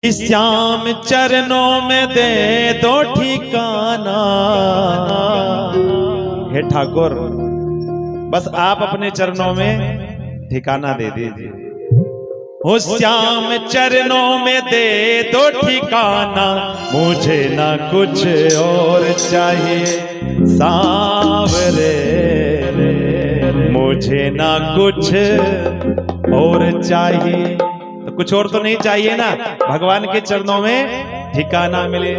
श्याम चरणों में दे दो ठिकाना। हे ठाकुर, बस आप अपने चरणों में ठिकाना दे दीजिए। हो श्याम चरणों में दे दो ठिकाना, मुझे ना कुछ और चाहिए सांवरे, मुझे ना कुछ और चाहिए। तो कुछ और तो नहीं चाहिए ना, भगवान के चरणों में ठिकाना मिले।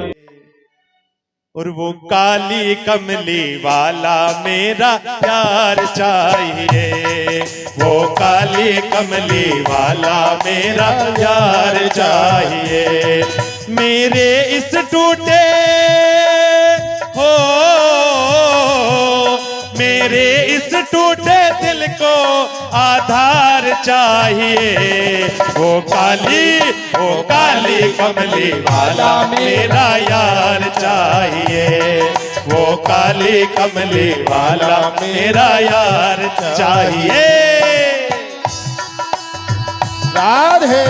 और वो काली कमली वाला मेरा प्यार चाहिए, वो काली कमली वाला मेरा प्यार चाहिए। मेरे इस टूटे हो, मेरे इस टूटे दिल को आधार चाहिए। वो काली कमली वाला मेरा यार चाहिए, वो काली कमली वाला मेरा यार चाहिए। राधे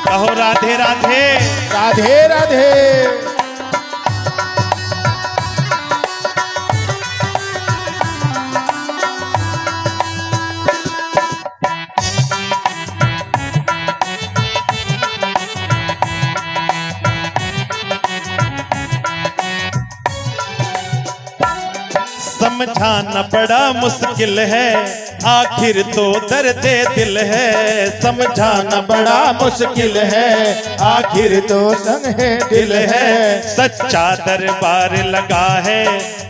कहो राधे राधे राधे राधे। समझाना बड़ा मुश्किल है, आखिर तो दर्द दिल है। समझाना बड़ा मुश्किल है, आखिर तो संग है दिल है। सच्चा दरबार लगा है,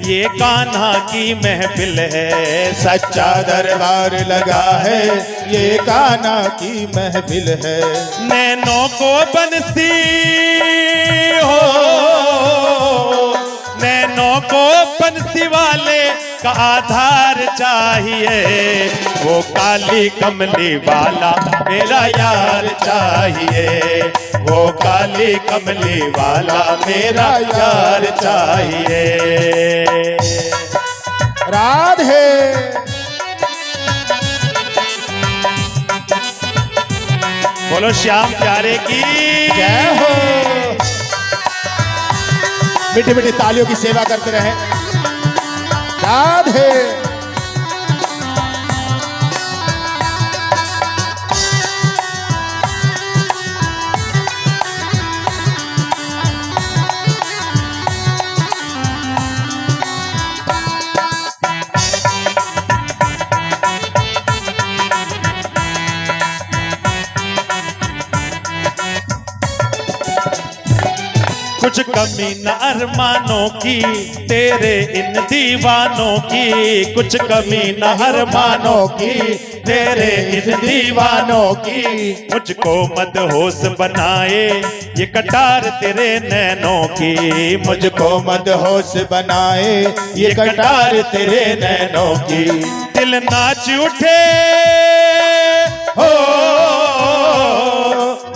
ये कान्हा की महफिल है। सच्चा दरबार लगा है, ये कान्हा की महफिल है। नैनों को बंसी हो, नैनों को बंसी वाले का आधार चाहिए। वो काली कमली वाला मेरा यार चाहिए, वो काली कमली वाला मेरा यार चाहिए। राधे बोलो श्याम प्यारे की जय हो। मीठी मीठी तालियों की सेवा करते रहे। राधे कुछ कमी न अरमानों की तेरे इन दीवानों की, कुछ कमी न अरमानों की तेरे इन दीवानों की। मुझको मदहोश बनाए ये कटार तेरे नैनों की, मुझको मदहोश बनाए ये कटार तेरे नैनों की। दिल नाच उठे हो,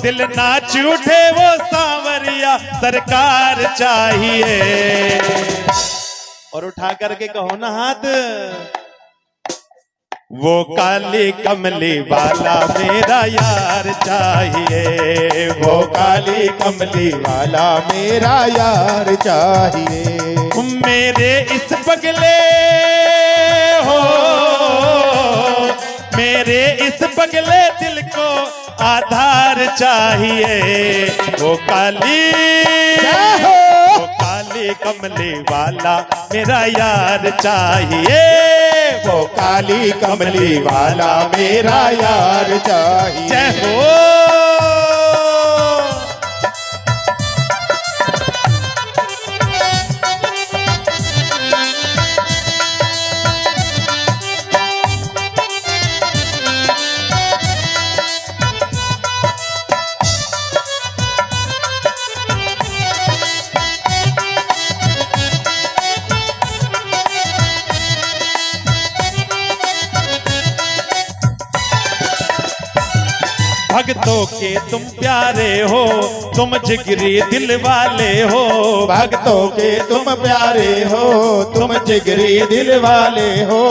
दिल नाच उठे वो सांवरिया सरकार चाहिए। और उठा करके कहो ना हाथ, वो काली कमली वाला मेरा यार चाहिए, वो काली कमली वाला मेरा यार चाहिए। मेरे इस पगले हो, मेरे इस पगले दिल को आधार चाहिए। वो काली कमली वाला मेरा यार चाहिए, वो काली कमली वाला मेरा यार चाहिए। जय हो। भक्तों के तुम प्यारे हो, तुम जिगरी दिल वाले हो। भक्तों के तुम प्यारे हो, तुम जिगरी दिल वाले हो।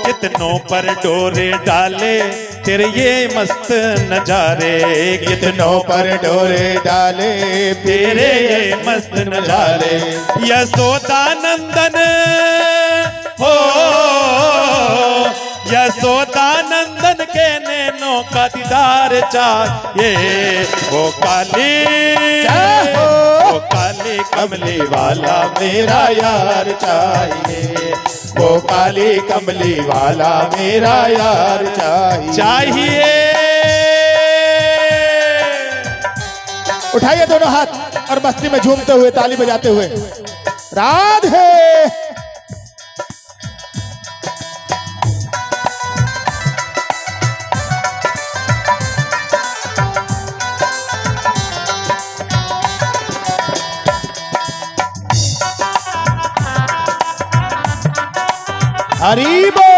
कितनों पर डोरे डाले तेरे ये मस्त नजारे, कितनों पर डोरे डाले तेरे ये मस्त नजारे। यशोदा नंदन हो, यशोदा नंदन के नैनों का दीदार चाहिए। वो काली, वो काली कमली वाला मेरा यार चाहिए। वो काली कमली वाला मेरा यार चाहिए। उठाइए दोनों हाथ और मस्ती में झूमते हुए ताली बजाते हुए राधे। हरी बोल।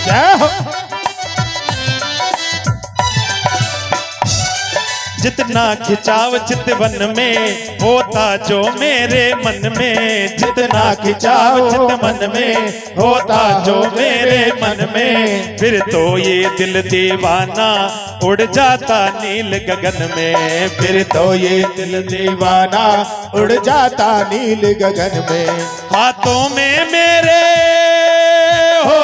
जय हो। जितना खिंचाव चितवन में होता जो मेरे मन में, जितना खिंचाव चितवन में होता जो मेरे मन में। फिर तो ये दिल दीवाना उड़ जाता नील गगन में। फिर तो ये दिल दीवाना उड़ जाता नील गगन में। हाथों में मेरे हो,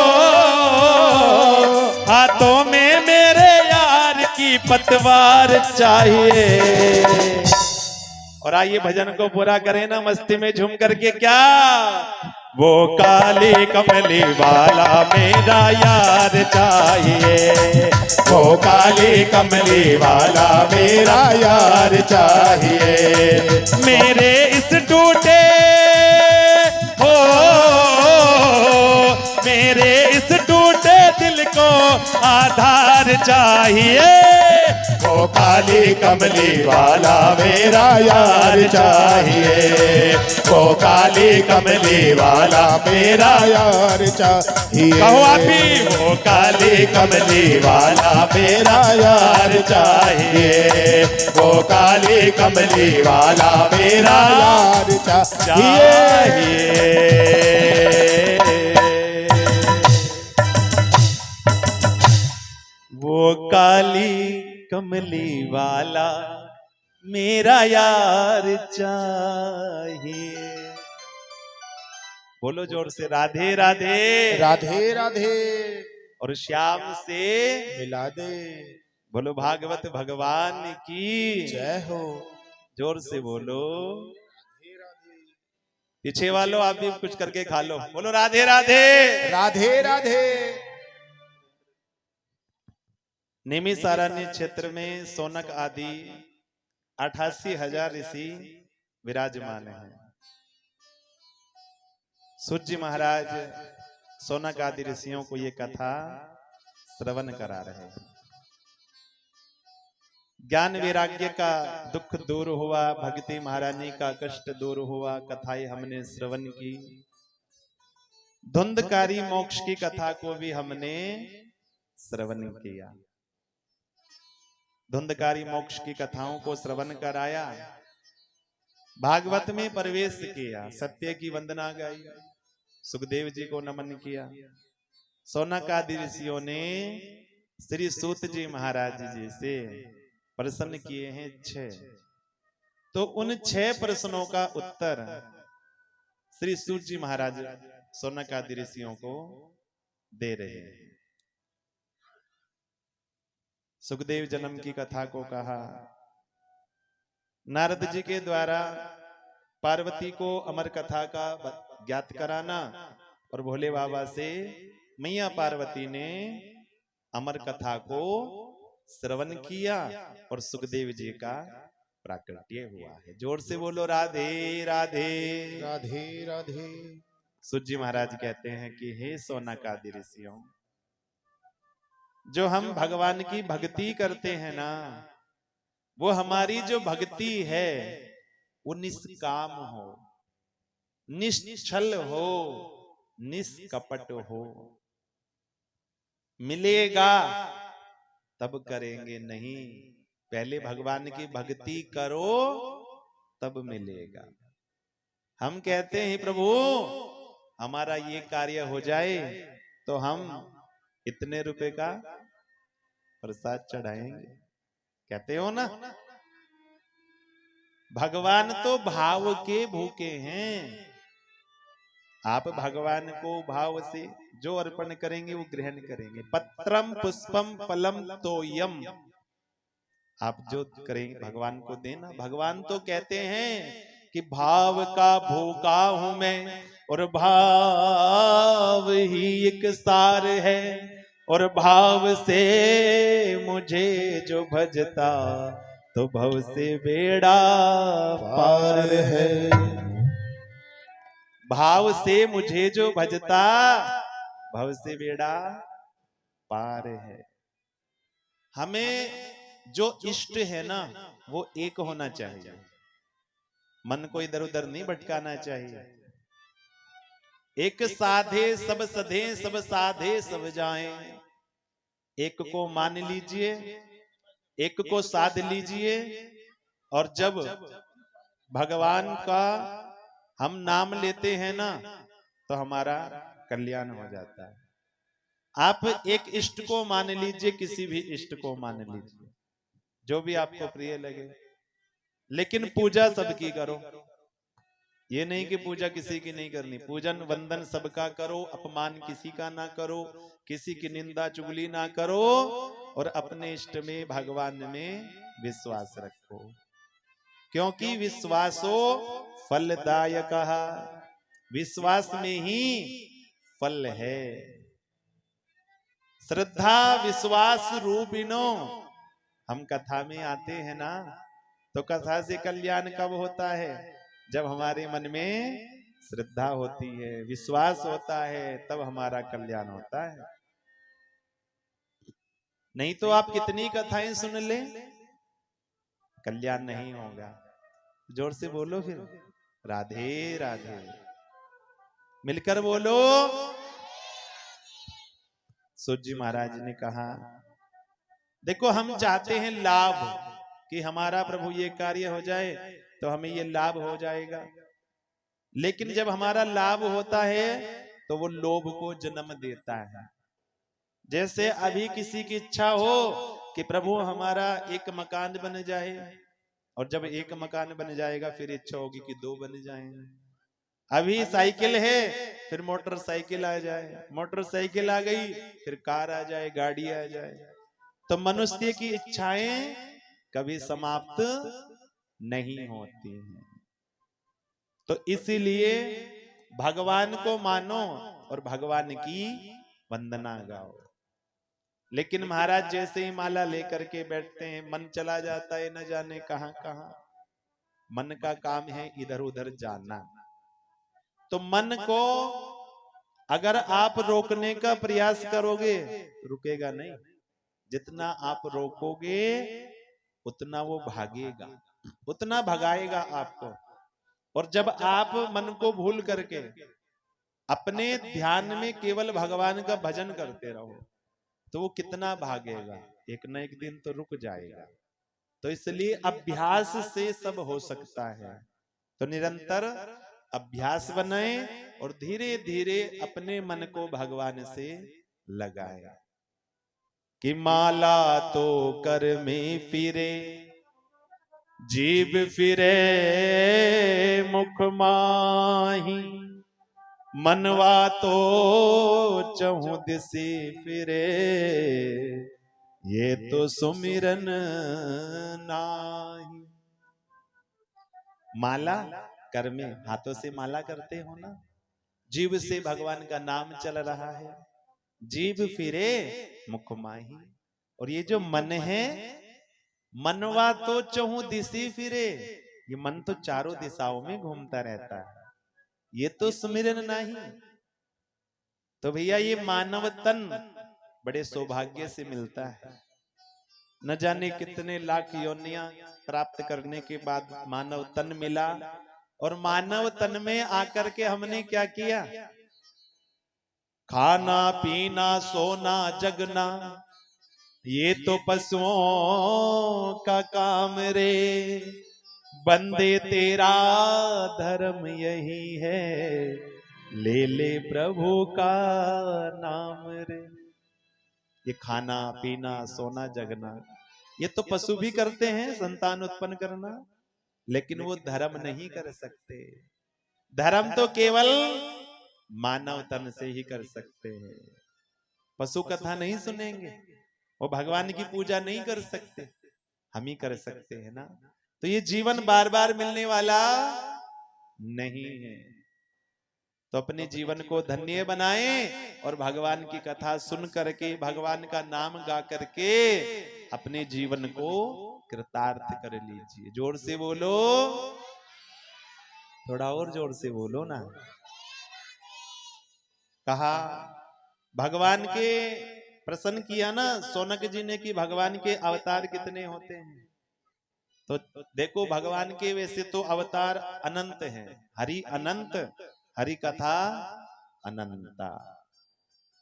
हाथों में मेरे यार की पतवार चाहिए। और आइए भजन को पूरा करें ना मस्ती में झूम करके। क्या वो काली कमली वाला मेरा यार चाहिए। वो काली कमली वाला मेरा यार चाहिए। मेरे इस टूटे हो, मेरे इस टूटे दिल को आधार चाहिए। वो काली कमली वाला मेरा यार चाहिए। वो काली कमली वाला मेरा यार चाहिए। कहो आप ही, वो काली कमली वाला मेरा यार चाहिए। वो काली कमली वाला मेरा यार चाहिए। वो काली कमली वाला मेरा यार चाहिए। बोलो जोर से राधे राधे। राधे राधे। और श्याम से मिला दे। बोलो भागवत भगवान की जय हो। जोर से बोलो। पीछे वालों आप भी कुछ करके खा लो। बोलो राधे राधे। राधे राधे। निमिषारण्य क्षेत्र में सोनक आदि 88,000 ऋषि विराजमान हैं। सूर्य महाराज सोनक आदि ऋषियों को ये कथा श्रवण करा रहे हैं। ज्ञान वैराग्य का दुख दूर हुआ, भक्ति महारानी का कष्ट दूर हुआ। कथाएं हमने श्रवण की। धुंधकारी मोक्ष की कथा को भी हमने श्रवण किया। धुंधकारी मोक्ष की कथाओं को श्रवण कराया। भागवत में प्रवेश किया। सत्य की वंदना गाई। सुखदेव जी को नमन किया। सोनक आदि ऋषियों ने श्री सूत जी महाराज जी से प्रश्न किए हैं 6। तो उन 6 प्रश्नों का उत्तर श्री सूत जी महाराज सोनक आदि ऋषियों को दे रहे हैं। सुखदेव जन्म की कथा को कहा। नारद जी के द्वारा पार्वती को अमर कथा का ज्ञात कराना और भोले बाबा से मैया पार्वती ने अमर कथा को श्रवण किया और सुखदेव जी का प्राकट्य हुआ है। जोर से बोलो राधे राधे। राधे राधे। सूत जी महाराज कहते हैं कि हे सोनक आदि ऋषियों, जो हम भगवान की भक्ति करते हैं ना, वो हमारी जो भक्ति है वो निष्काम हो, निश्चल हो, निष्कपट हो। मिलेगा तब करेंगे नहीं, पहले भगवान की भक्ति करो तब मिलेगा। हम कहते हैं प्रभु हमारा ये कार्य हो जाए तो हम इतने रुपए का प्रसाद चढ़ाएंगे, कहते हो ना। भगवान तो भाव के भूखे हैं। आप भगवान को भाव से जो अर्पण करेंगे वो ग्रहण करेंगे। पत्रम पुष्पम फलम तोयम, आप जो करेंगे भगवान को देना। भगवान तो कहते हैं कि भाव का भूखा हूं मैं और भाव ही एक सार है, और भाव से मुझे जो भजता तो भव से बेड़ा पार है। भाव से मुझे जो भजता भव से बेड़ा पार है। हमें जो इष्ट है ना वो एक होना चाहिए, मन को इधर उधर नहीं भटकाना चाहिए। एक साधे सब सधे, सब साधे सब जाएं। एक को मान लीजिए, एक को साध लीजिए, और जब भगवान का हम नाम लेते हैं ना तो हमारा कल्याण हो जाता है। आप एक इष्ट को मान लीजिए, किसी भी इष्ट को मान लीजिए, जो भी आपको प्रिय लगे, लेकिन पूजा सबकी करो। ये नहीं कि पूजा किसी की नहीं करनी, पूजन वंदन सबका करो, अपमान किसी का ना करो, किसी की निंदा चुगली ना करो, और अपने इष्ट में भगवान में विश्वास रखो, क्योंकि विश्वासो फलदायक, विश्वास में ही फल है। श्रद्धा विश्वास रूपिनो, हम कथा में आते हैं ना तो कथा से कल्याण कब होता है? जब हमारे मन में श्रद्धा होती है, विश्वास होता है, तब हमारा कल्याण होता है। नहीं तो आप कितनी कथाएं सुन ले, कल्याण नहीं होगा। जोर से बोलो फिर, राधे राधे, मिलकर बोलो। सूत जी महाराज ने कहा देखो हम चाहते हैं लाभ, कि हमारा प्रभु ये कार्य हो जाए तो हमें ये लाभ हो जाएगा, लेकिन जब हमारा लाभ होता है तो वो लोभ को जन्म देता है। जैसे अभी किसी की इच्छा हो कि प्रभु हमारा एक मकान बन जाए, और जब एक मकान बन जाएगा फिर इच्छा होगी कि दो बन जाएंगे। अभी साइकिल है फिर मोटरसाइकिल आ जाए, मोटरसाइकिल आ गई फिर कार आ जाए, गाड़ी आ जाए। तो मनुष्य की इच्छाएं कभी समाप्त नहीं होती हैं। तो इसीलिए भगवान को मानो और भगवान की वंदना गाओ। लेकिन महाराज जैसे ही माला लेकर के बैठते हैं, मन चला जाता है न जाने कहां कहां। मन का काम है इधर उधर जाना। तो मन को अगर आप रोकने का प्रयास करोगे रुकेगा नहीं, जितना आप रोकोगे उतना वो भागेगा, उतना भगाएगा आपको। और जब आप मन को भूल करके अपने ध्यान में केवल भगवान का भजन करते रहो तो वो कितना भागेगा, एक न एक दिन तो रुक जाएगा। तो इसलिए अभ्यास से सब हो सकता है। तो निरंतर अभ्यास बनाए और धीरे धीरे अपने मन को भगवान से लगाए। कि माला तो कर में फिरे, जीव फिरे मुख माही, मनवा तो चहु दिशि फिरे, ये तो सुमिरन नाही। माला कर में, हाथों से माला करते हो ना, जीव से भगवान का नाम चल रहा है, जीव फिरे मुख माही। और ये जो मन है, मनवा तो चहु दिशि फिरे, ये मन तो चारों दिशाओं में घूमता रहता है, ये तो सुमिरन नहीं। तो भैया ये मानव तन बड़े सौभाग्य से मिलता है। न जाने कितने लाख योनियां प्राप्त करने के बाद मानव तन मिला, और मानव तन में आकर के हमने क्या किया? खाना पीना सोना जगना, ये तो पशुओं का काम रे, बंदे तेरा धर्म यही है, ले ले प्रभु का नाम रे। ये खाना पीना सोना जगना, ये तो पशु भी करते हैं, संतान उत्पन्न करना, लेकिन वो धर्म नहीं कर सकते। धर्म तो केवल मानव तन से ही कर सकते हैं। पशु कथा नहीं सुनेंगे, वो भगवान की पूजा नहीं कर सकते, हम ही कर सकते हैं ना। तो ये जीवन बार बार मिलने वाला नहीं है, तो अपने जीवन को धन्य बनाएं और भगवान की कथा सुन करके, भगवान का नाम गा करके अपने जीवन को कृतार्थ कर लीजिए। जोर से बोलो, थोड़ा और जोर से बोलो ना। कहा भगवान के प्रसन्न किया ना सोनक जी ने कि भगवान के अवतार कितने होते हैं। तो देखो भगवान के वैसे तो अवतार अनंत हैं, हरि अनंत, हरि कथा अनंता,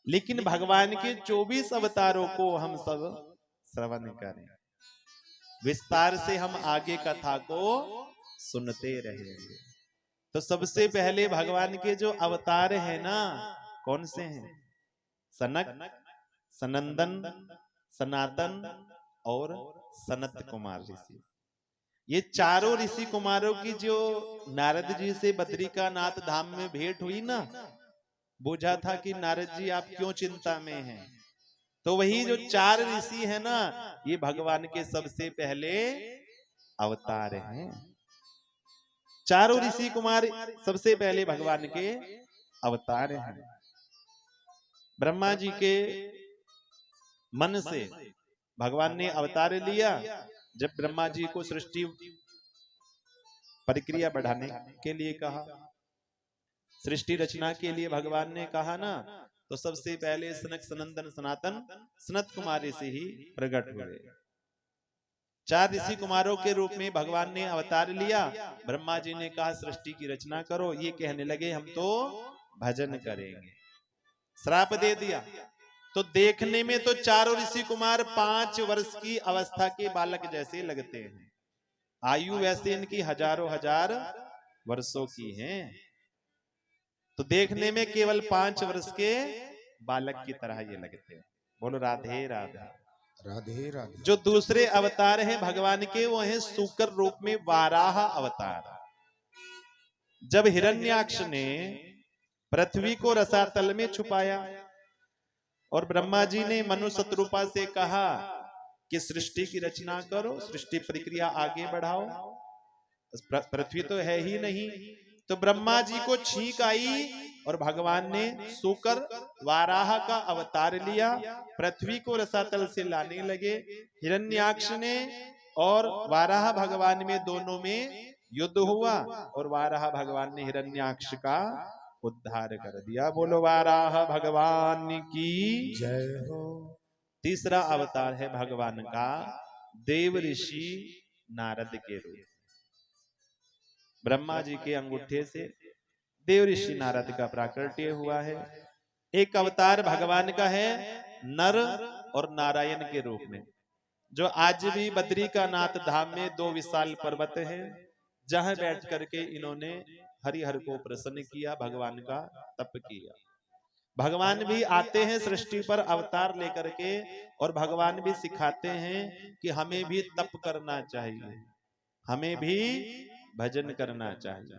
लेकिन भगवान के 24 अवतारों को हम सब श्रवण करें, विस्तार से हम आगे कथा को सुनते रहेंगे। तो सबसे पहले भगवान के जो अवतार हैं ना, कौन से हैं? सनक, सनंदन, सनातन और सनत कुमार ऋषि। ये चारों ऋषि कुमारों की जो नारद जी से बद्रिकानाथ धाम में भेंट हुई ना, पूछा था कि नारद जी आप क्यों चिंता में हैं, तो वही जो 4 ऋषि है ना, ये भगवान के सबसे पहले अवतार हैं। चारों ऋषि कुमार सबसे पहले भगवान के अवतार हैं। ब्रह्मा जी के मन से भगवान ने अवतार लिया। जब ब्रह्मा जी को सृष्टि प्रक्रिया बढ़ाने के लिए कहा, सृष्टि रचना के लिए भगवान ने कहा ना, तो सबसे पहले सनक सनंदन सनातन सनत कुमार से ही प्रकट हुए। 4 ऋषि कुमारों के रूप में भगवान ने अवतार लिया। ब्रह्मा जी ने कहा सृष्टि की रचना करो, ये कहने लगे हम तो भजन करेंगे, श्राप दे दिया। तो देखने में तो चारों ऋषि कुमार 5 वर्ष की अवस्था के बालक जैसे लगते हैं, आयु वैसे इनकी हजारों हजार वर्षों की है। तो देखने में केवल 5 वर्ष के बालक की तरह ये लगते हैं। बोलो राधे राधे राधे राधे। जो दूसरे अवतार हैं भगवान के, वो हैं सूकर रूप में वाराह अवतार। जब हिरण्याक्ष ने पृथ्वी को रसातल में छुपाया और ब्रह्मा जी ने मनु शत्रुपा से कहा कि सृष्टि की रचना करो, सृष्टि प्रक्रिया आगे बढ़ाओ, पृथ्वी तो है ही नहीं, तो ब्रह्मा जी को छींक आई और भगवान ने सूकर वाराह का अवतार लिया, पृथ्वी को रसातल से लाने लगे। हिरण्याक्ष ने और वाराह भगवान में दोनों में युद्ध हुआ और वाराह भगवान ने हिरण्याक्ष का उद्धार कर दिया। बोलो वाराह भगवान की जय हो। तीसरा अवतार है भगवान का देव ऋषि नारद के रूप। ब्रह्मा जी के अंगूठे से देव ऋषि नारद का प्राकट्य हुआ है। एक अवतार भगवान का है नर और नारायण के रूप में, जो आज भी बद्रिकानाथ धाम में 2 विशाल पर्वत है, जहां बैठ करके इन्होंने हरिहर को प्रसन्न किया, भगवान का तप किया। भगवान भी आते हैं सृष्टि पर अवतार लेकर के, और भगवान भी सिखाते हैं कि हमें भी तप करना चाहिए, हमें भी भजन करना चाहिए।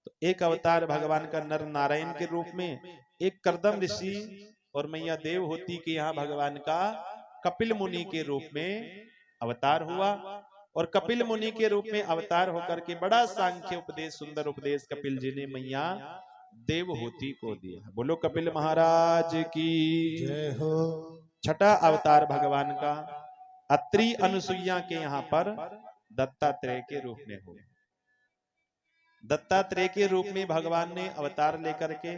तो एक अवतार भगवान का नर नारायण के रूप में, एक कर्दम ऋषि और मैया देवहूति के यहाँ भगवान का कपिल मुनि के रूप में अवतार हुआ। और कपिल मुनि के रूप में अवतार होकर के बड़ा सांख्य उपदेश, सुंदर उपदेश कपिल जी ने मैया देवहूति को दिया। बोलो कपिल महाराज की जय हो। छठा अवतार भगवान का अत्रि अनुसुईया के यहाँ पर दत्तात्रेय के रूप में हुआ। दत्तात्रेय के रूप में भगवान ने अवतार लेकर के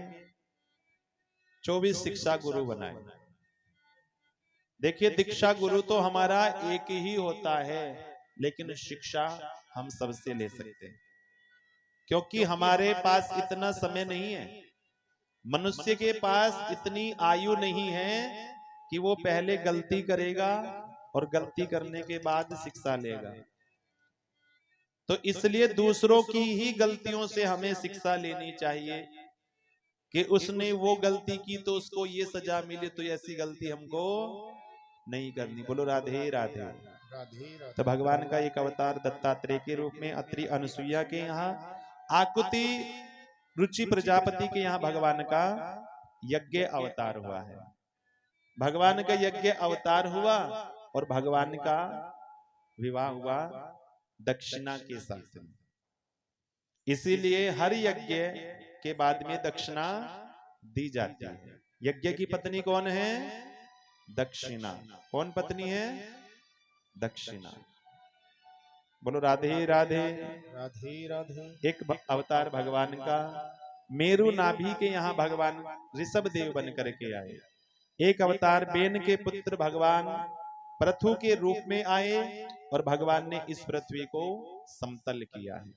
24 शिक्षा गुरु बनाए। देखिए दीक्षा गुरु तो हमारा एक ही होता है, लेकिन शिक्षा हम सबसे ले सकते हैं, क्योंकि हमारे पास इतना समय नहीं है। मनुष्य के पास इतनी आयु नहीं है कि वो पहले गलती करेगा और गलती करने के बाद शिक्षा लेगा। तो इसलिए दूसरों की ही गलतियों से हमें शिक्षा लेनी चाहिए कि उसने वो गलती की तो उसको ये सजा मिले, तो ऐसी गलती हमको नहीं करनी। बोलो राधे राधे। तो भगवान का एक अवतार दत्तात्रेय के रूप में अत्रि अनुसुईया के यहाँ, आकुति रुचि प्रजापति के यहाँ भगवान का यज्ञ अवतार हुआ है। भगवान का यज्ञ अवतार हुआ और भगवान का विवाह हुआ दक्षिणा के साथ। इसीलिए हर यज्ञ के बाद में दक्षिणा दी जाती है। यज्ञ की पत्नी कौन है? दक्षिणा। कौन पत्नी है? दक्षिणा। बोलो राधे राधे। राधे राधे। एक अवतार भगवान का मेरु नाभि के यहाँ भगवान ऋषभ देव बन करके आए। एक अवतार बेन के पुत्र भगवान पृथु के रूप में आए और भगवान ने इस पृथ्वी को समतल किया है।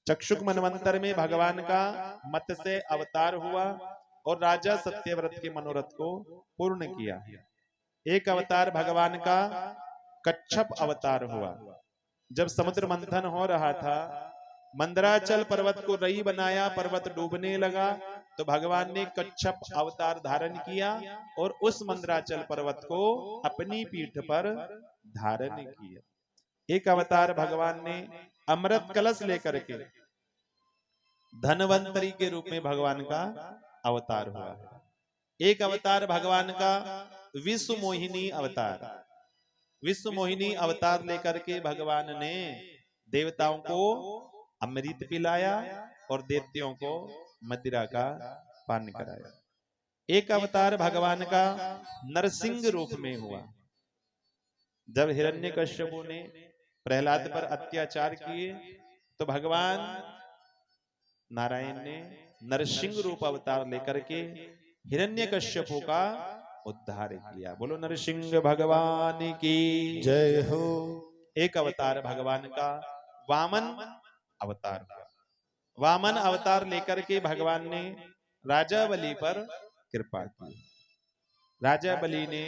चक्षुक मनवंतर में भगवान का मत्स्य अवतार हुआ और राजा सत्यव्रत के मनोरथ को पूर्ण किया है। एक अवतार भगवान का कच्छप अवतार हुआ। जब समुद्र मंथन हो रहा था, मंदराचल पर्वत को रई बनाया, पर्वत डूबने लगा, तो भगवान ने कच्छप अवतार धारण किया और उस मंदराचल पर्वत को अपनी पीठ पर धारण किया। एक अवतार भगवान ने अमृत कलश लेकर के धनवंतरी के रूप में भगवान का अवतार हुआ। एक अवतार भगवान का विश्व मोहिनी अवतार। विश्व मोहिनी अवतार लेकर के भगवान ने देवताओं को अमृत पिलाया और दैत्यों को मदिरा का पान कराया। एक अवतार भगवान का नरसिंह रूप में हुआ। जब हिरण्यकश्यपु ने प्रहलाद पर अत्याचार किए तो भगवान नारायण ने नरसिंह रूप अवतार लेकर के हिरण्यकश्यपु का उद्धार किया। बोलो नरसिंह भगवान की जय हो। एक अवतार भगवान का वामन अवतार हुआ। वामन अवतार लेकर के भगवान ने राजा बलि पर कृपा की। राजा बलि ने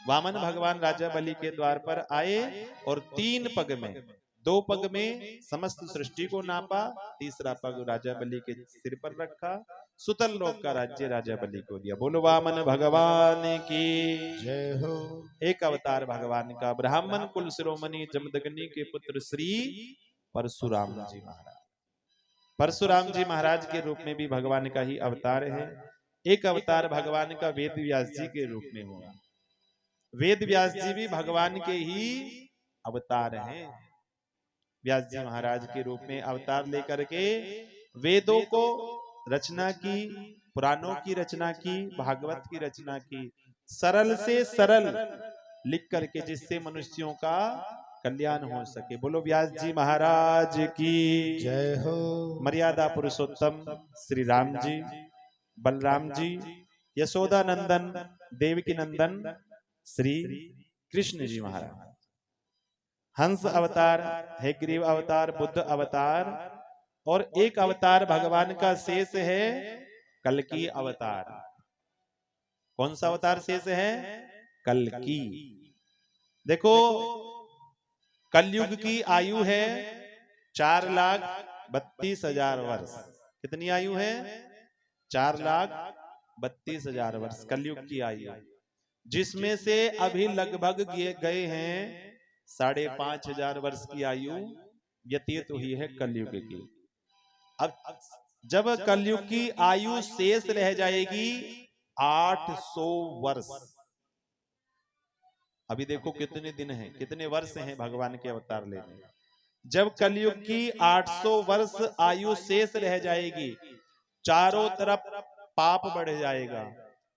वामन भगवान राजा बलि के द्वार पर आए और 3 पग में, 2 पग में समस्त सृष्टि को नापा, तीसरा पग राजा बलि के सिर पर रखा, सुतल लोक का राज्य राजा बलि को दिया। बोलो वामन भगवान की जय हो। एक अवतार भगवान का ब्राह्मण कुल शिरोमणि जमदग्नि के पुत्र श्री परशुराम जी महाराज। परशुराम जी महाराज के रूप में भी भगवान का ही अवतार है। एक अवतार भगवान का वेद व्यास जी के रूप में हुआ। वेद व्यास जी भी भगवान के ही अवतार हैं। व्यास जी महाराज के रूप में अवतार लेकर के वेदों को रचना की, पुराणों की रचना की, भागवत की रचना की, सरल से सरल लिख करके, जिससे मनुष्यों का कल्याण हो सके। बोलो व्यास जी महाराज की जय हो। मर्यादा पुरुषोत्तम श्री राम जी, बलराम जी, यशोदा नंदन, देवकी नंदन श्री कृष्ण जी महाराज, हंस अवतार, हयग्रीव अवतार, बुद्ध अवतार, और एक अवतार भगवान का शेष है कल्कि अवतार। कौन सा अवतार शेष है? कल्कि। देखो कलयुग की आयु है 4,32,000 वर्ष। कितनी आयु है? 4,32,000 वर्ष कलयुग की आयु, जिसमें से अभी लगभग गए हैं 5,500 वर्ष की आयु व्यतीत हुई है कलयुग की। अब जब कलयुग की आयु शेष रह जाएगी 800 वर्ष। अभी देखो कितने दिन हैं, कितने वर्ष हैं भगवान के अवतार लेने। जब कलयुग की 800 वर्ष आयु शेष रह जाएगी, चारों तरफ पाप बढ़ जाएगा,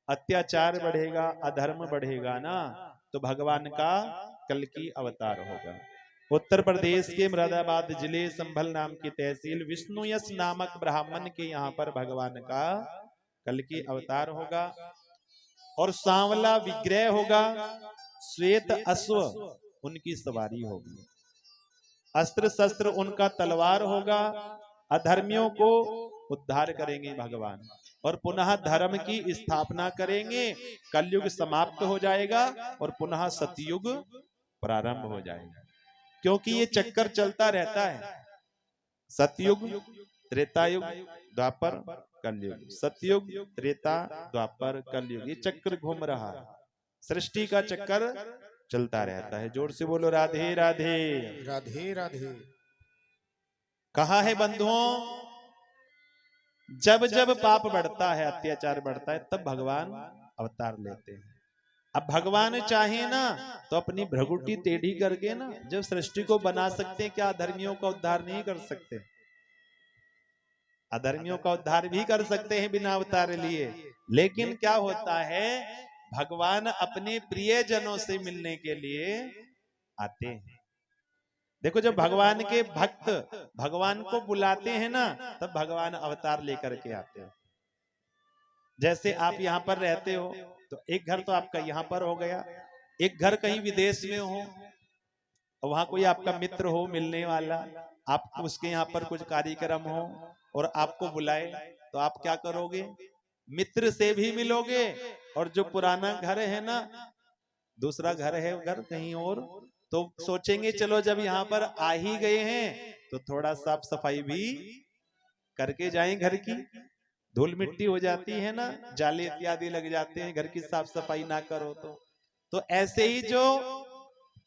अत्याचार बढ़ेगा, अधर्म बढ़ेगा ना, तो भगवान का कल्कि अवतार होगा। उत्तर प्रदेश के मुरादाबाद जिले संभल नाम की तहसील विष्णुयश नामक ब्राह्मण के यहाँ पर भगवान का कल्कि अवतार होगा। और सांवला विग्रह होगा, श्वेत अश्व उनकी सवारी होगी, अस्त्र शस्त्र उनका तलवार होगा। अधर्मियों को उद्धार करेंगे भगवान और पुनः धर्म की स्थापना करेंगे। कलयुग समाप्त हो जाएगा और पुनः सतयुग प्रारंभ हो जाएगा, क्योंकि ये चक्कर चलता रहता है। सतयुग, त्रेतायुग, द्वापर, कलयुग, सतयुग, त्रेता, द्वापर, कलयुग, ये चक्र घूम रहा है, सृष्टि का चक्कर चलता रहता है। जोर से बोलो राधे राधे। राधे राधे। कहा है बंधुओं, जब जब पाप बढ़ता है, अत्याचार बढ़ता है, तब भगवान अवतार लेते हैं। अब भगवान चाहे ना तो अपनी भ्रगुटी टेढ़ी करके ना जब सृष्टि को बना सकते हैं, क्या अधर्मियों का उद्धार नहीं कर सकते? अधर्मियों का उद्धार भी कर सकते हैं बिना अवतार लिए। लेकिन क्या होता है, भगवान अपने प्रियजनों से मिलने के लिए आते हैं। देखो, जब भगवान के भक्त भगवान को बुलाते हैं ना, तब भगवान अवतार लेकर के आते हैं। जैसे आप यहाँ पर रहते हो तो एक घर तो आपका यहाँ पर हो गया, एक घर कहीं विदेश में हो और वहां कोई आपका मित्र हो मिलने वाला, आप उसके यहाँ पर कुछ कार्यक्रम हो और आपको बुलाए, तो आप क्या करोगे? मित्र से भी मिलोगे, और जो पुराना घर है ना, दूसरा घर है घर कहीं और, तो सोचेंगे चलो जब यहाँ पर आ ही गए हैं तो थोड़ा साफ सफाई भी करके जाएं। घर की धूल मिट्टी हो जाती है ना, जाले इत्यादि लग जाते हैं, घर की साफ सफाई ना करो तो ऐसे ही जो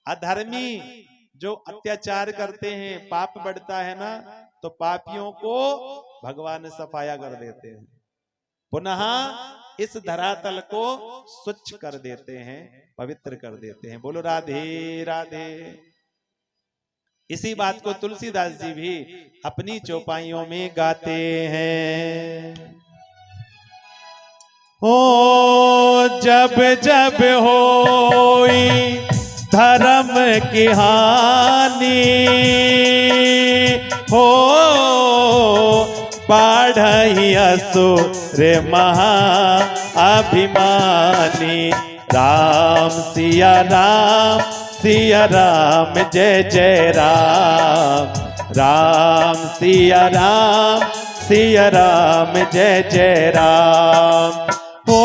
अधर्मी जो अत्याचार करते हैं, पाप बढ़ता है ना, तो पापियों को भगवान सफाया कर देते हैं, पुनः इस धरातल को स्वच्छ कर देते हैं, पवित्र कर देते हैं। बोलो राधे राधे। इसी बात को तुलसीदास जी भी अपनी चौपाइयों में गाते हैं। हो जब जब होई धर्म की हानि, हो बाढ़ई असुर महा अभिमानी। राम सिया राम सिया राम जय जय राम, राम सिया राम जय जय राम। हो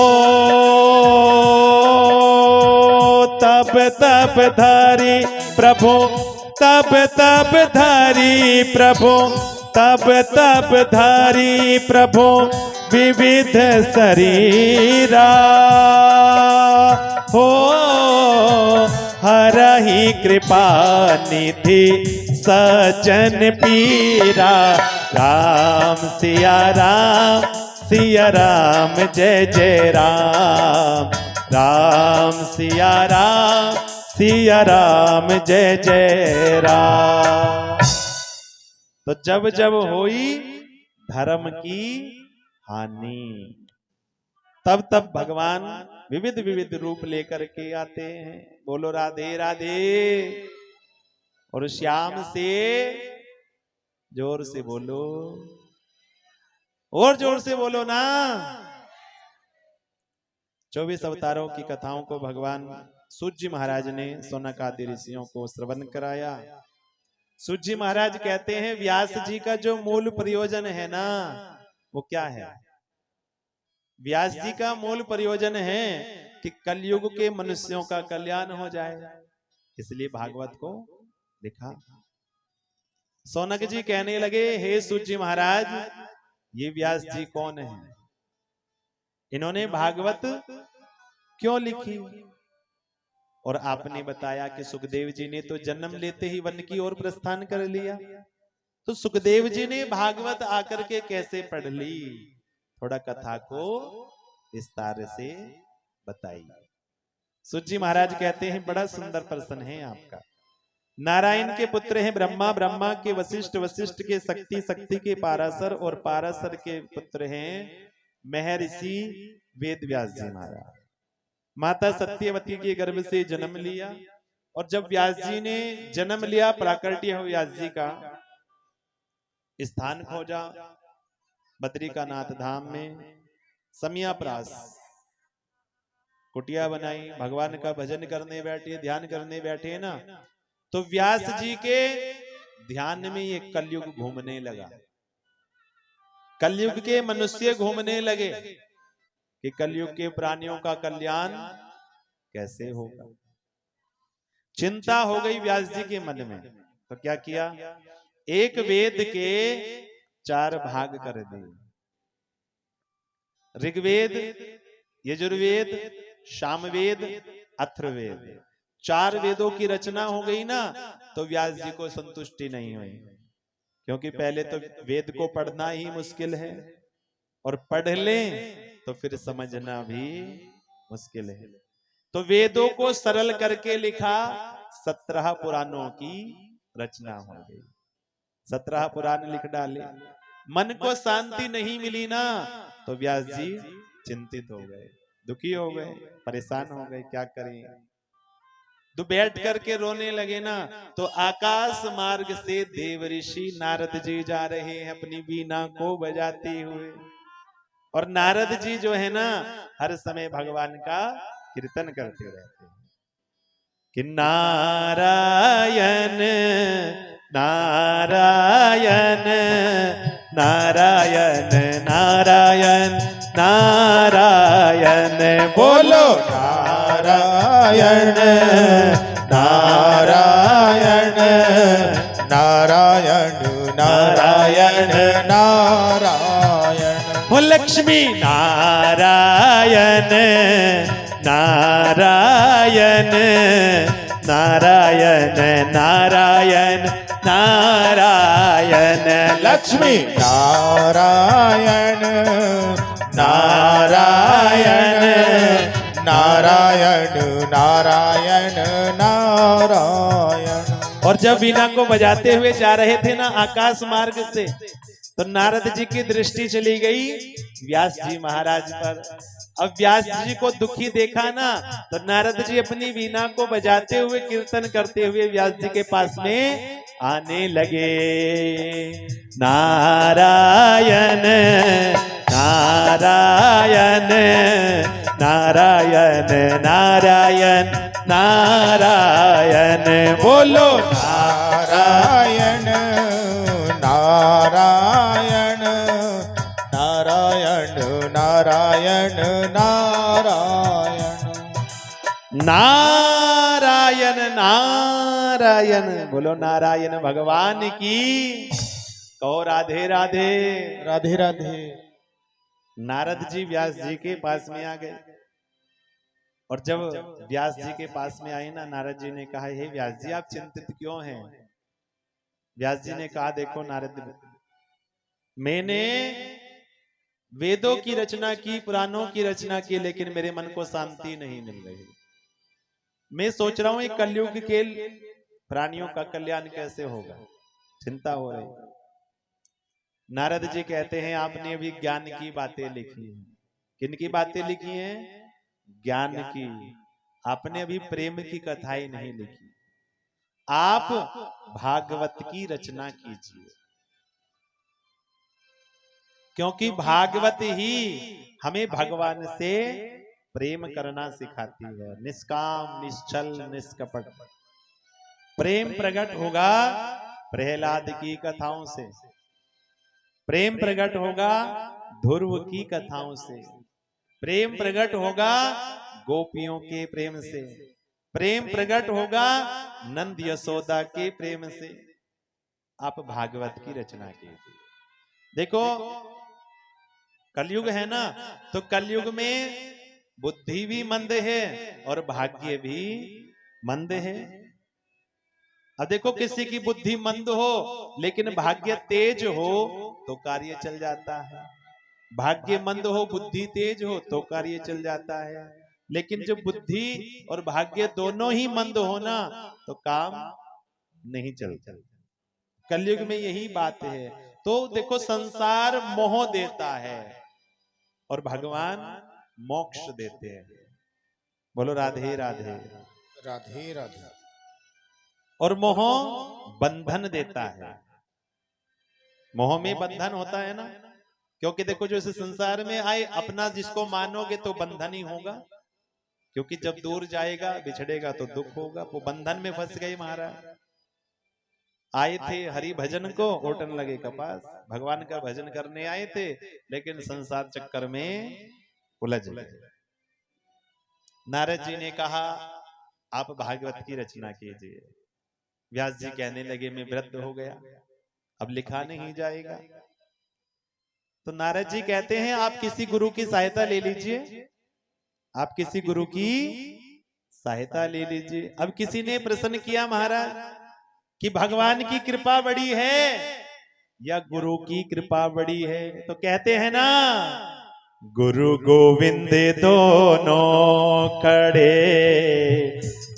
तब तब धारी प्रभु, तब तब धारी प्रभु, तब तब धारी प्रभु विविध शरीरा। हो हरहि कृपा निधि सजन पीरा। राम सिया राम जय जय राम, राम सिया राम जय जय राम। तो जब जब होई धर्म की हानि, तब तब भगवान विविध विविध रूप लेकर के आते हैं। बोलो राधे राधे। और श्याम से जोर से बोलो, और जोर से बोलो ना। 24 अवतारों की कथाओं को भगवान सूत जी महाराज ने सौनक आदि ऋषियों को श्रवण कराया। सूत जी महाराज कहते हैं, व्यास जी का जो मूल प्रयोजन है ना, वो क्या है? व्यास जी का मूल प्रयोजन है कि कलयुग के मनुष्यों का कल्याण हो जाए, इसलिए भागवत को लिखा। सौनक जी कहने लगे, हे सूत जी महाराज, ये व्यास जी कौन है? इन्होंने भागवत क्यों लिखी? और आपने बताया कि सुखदेव जी ने तो जन्म लेते ही वन की ओर प्रस्थान कर लिया, तो सुखदेव जी ने भागवत आकर के कैसे पढ़ ली? थोड़ा कथा को विस्तार से बताइए। सूत जी महाराज कहते हैं, बड़ा सुंदर प्रश्न है आपका। नारायण के पुत्र हैं ब्रह्मा, ब्रह्मा के वशिष्ठ, वशिष्ठ के शक्ति, शक्ति के पाराशर, और पाराशर के पुत्र हैं महर्षि वेद व्यास जी महाराज। माता सत्यवती के गर्भ से जन्म लिया, और जब व्यास जी ने जन्म लिया, प्राकट्य व्यास जी का स्थान खोजा बद्रिकानाथ धाम में, समियाप्रास। कुटिया बनाई, भगवान का भजन करने बैठे, ध्यान करने बैठे ना, तो व्यास जी के ध्यान में ये कलयुग घूमने लगा। कलयुग के मनुष्य घूमने लगे कि कलयुग के प्राणियों का कल्याण कैसे होगा। चिंता हो गई व्यास जी के मन में, तो क्या किया, एक वेद के 4 भाग कर दिए। ऋग्वेद, यजुर्वेद, सामवेद, अथर्ववेद, 4 वेदों की रचना हो गई ना। तो व्यास जी को संतुष्टि नहीं हुई, क्योंकि पहले तो वेद को पढ़ना ही मुश्किल है, और पढ़ लें तो फिर समझना भी मुश्किल है। तो वेदों को सरल करके लिखा, 17 पुराणों की रचना हो गई। 17 पुराण लिख डाले। मन को शांति नहीं मिली ना, तो व्यास जी चिंतित हो गए, दुखी हो गए, परेशान हो गए, क्या करें। तो बैठ करके रोने लगे ना, तो आकाश मार्ग से देव ऋषि नारद जी जा रहे हैं अपनी वीणा को बजाते हुए। और नारद जी जो है ना, हर समय भगवान का कीर्तन करते रहते हैं कि नारायण नारायण नारायण नारायण नारायण, बोलो नारायण नारायण नारायण नारायण नारायण। हो लक्ष्मी नारायण नारायण नारायण नारायण नारायण, लक्ष्मी नारायण नारायण नारायण नारायण नारायण। और जब वीणा को बजाते हुए जा रहे थे ना आकाश मार्ग से, तो नारद जी की दृष्टि चली गई व्यास जी महाराज पर। अब व्यास जी को दुखी देखा ना, तो नारद जी अपनी वीणा को बजाते हुए कीर्तन करते हुए व्यास जी के पास में आने लगे। नारायण नारायण नारायण नारायण नारायण, बोलो नारायण नारायण नारायण नारायण नारायण नारायण नारायण, बोलो नारायण भगवान की। कहो राधे राधे राधे राधे। नारद जी व्यास जी के पास में आ गए, और जब व्यास जी के पास में आए ना, नारद जी ने कहा, हे व्यास जी आप चिंतित क्यों हैं। व्यास जी ने कहा, देखो नारद, मैंने वेदों की रचना की, पुराणों की रचना की, लेकिन मेरे मन को शांति नहीं मिल रही। मैं सोच रहा हूं ये कलयुग के प्राणियों का कल्याण कैसे होगा, चिंता हो रही। नारद जी कहते हैं, आपने अभी ज्ञान की बातें लिखी हैं। किन की बातें लिखी हैं? ज्ञान की। आपने अभी प्रेम की कथाएं नहीं लिखी। आप भागवत की रचना कीजिए, क्योंकि भागवत ही हमें भगवान से प्रेम करना सिखाती है। निष्काम निश्चल निष्कपट प्रेम प्रकट होगा प्रहलाद की कथाओं से, प्रेम प्रकट होगा ध्रुव की कथाओं से, प्रेम प्रकट होगा गोपियों के प्रेम से, प्रेम प्रकट होगा नंद यशोदा के प्रेम से। आप भागवत की रचना कीजिए। देखो कलयुग है ना, तो कलयुग में बुद्धि भी मंद है और भाग्य भी मंद है। अब देखो किसी की बुद्धि मंद हो लेकिन भाग्य तेज हो तो कार्य चल जाता है, भाग्य मंद हो बुद्धि तेज हो तो कार्य चल जाता है। लेकिन जब बुद्धि और भाग्य दोनों ही मंद हो ना तो काम नहीं चलता। कलयुग में यही बात है। तो देखो संसार मोह देता है और भगवान मोक्ष देते हैं। बोलो राधे राधे राधे राधे। और मोह बंधन देता है। मोह में बंधन होता है ना, क्योंकि देखो जो इस संसार में आए अपना जिसको मानोगे तो बंधन ही होगा, क्योंकि जब दूर जाएगा बिछड़ेगा तो दुख होगा। वो बंधन में फंस गए महाराज। आए थे हरि भजन को, ओटन लगे कपास। भगवान का भजन करने आए थे, लेकिन संसार चक्कर में उलझ गए। नारद जी ने कहा आप भागवत की रचना कीजिए। व्यास जी कहने लगे मैं वृद्ध हो गया, अब लिखा नहीं जाएगा। तो नारद जी कहते हैं आप किसी गुरु की सहायता ले लीजिए, आप किसी गुरु की सहायता ले लीजिए। अब किसी ने प्रश्न किया महाराज कि भगवान की कृपा बड़ी है या गुरु की कृपा बड़ी है? तो कहते हैं ना, गुरु गोविंद दोनों खड़े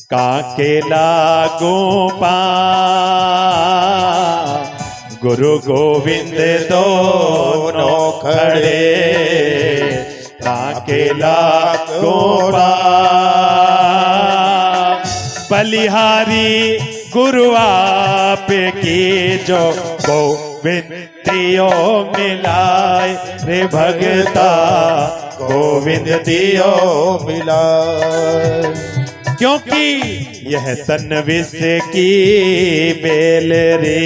काके लागू पा। गुरु गोविंद दोनों खड़े काके लागू पा। बलिहारी गुरु आप की जो गोविंदियो मिलाए रे भगता, गोविंदियो मिलाए। क्योंकि यह तन विष की बेल रे,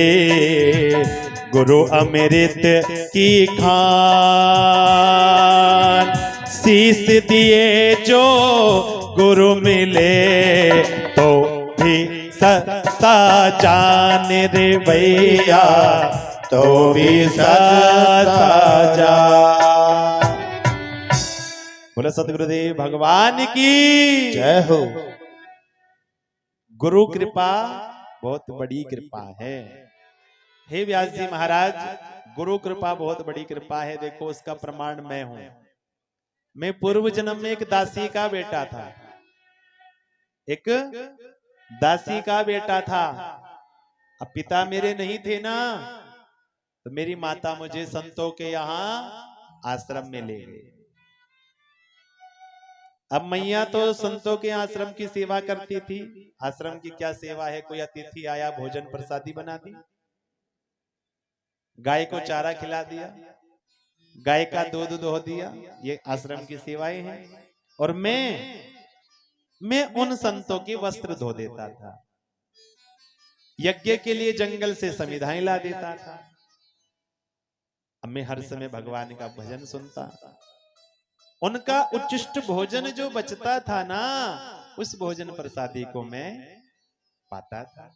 गुरु अमृत की खान। शीस दिए जो गुरु मिले तो भी सस्ता जान रे भैया, तो भी सस्ता जान। बोले सतगुरुदेव भगवान की जय हो। गुरु कृपा बहुत बड़ी कृपा है। हे व्यास जी महाराज, गुरु कृपा बहुत बड़ी कृपा है। देखो उसका प्रमाण मैं हूं। मैं पूर्व जन्म में एक दासी का बेटा था, एक दासी का बेटा था। अब पिता मेरे नहीं थे ना, तो मेरी माता मुझे संतों के यहाँ आश्रम में ले गई। अब मैया तो संतों के आश्रम की सेवा करती थी। आश्रम की क्या सेवा है, कोई अतिथि आया भोजन प्रसादी बना दी, गाय को चारा खिला दिया, गाय का दूध दोह दिया, ये आश्रम की सेवाएं हैं। और मैं उन संतों के वस्त्र धो देता था, यज्ञ के लिए जंगल से समिधाएं ला देता था। अब मैं हर समय भगवान का भजन सुनता। उनका उच्चिष्ट भोजन जो बचता था ना, उस भोजन प्रसादी को मैं पाता था।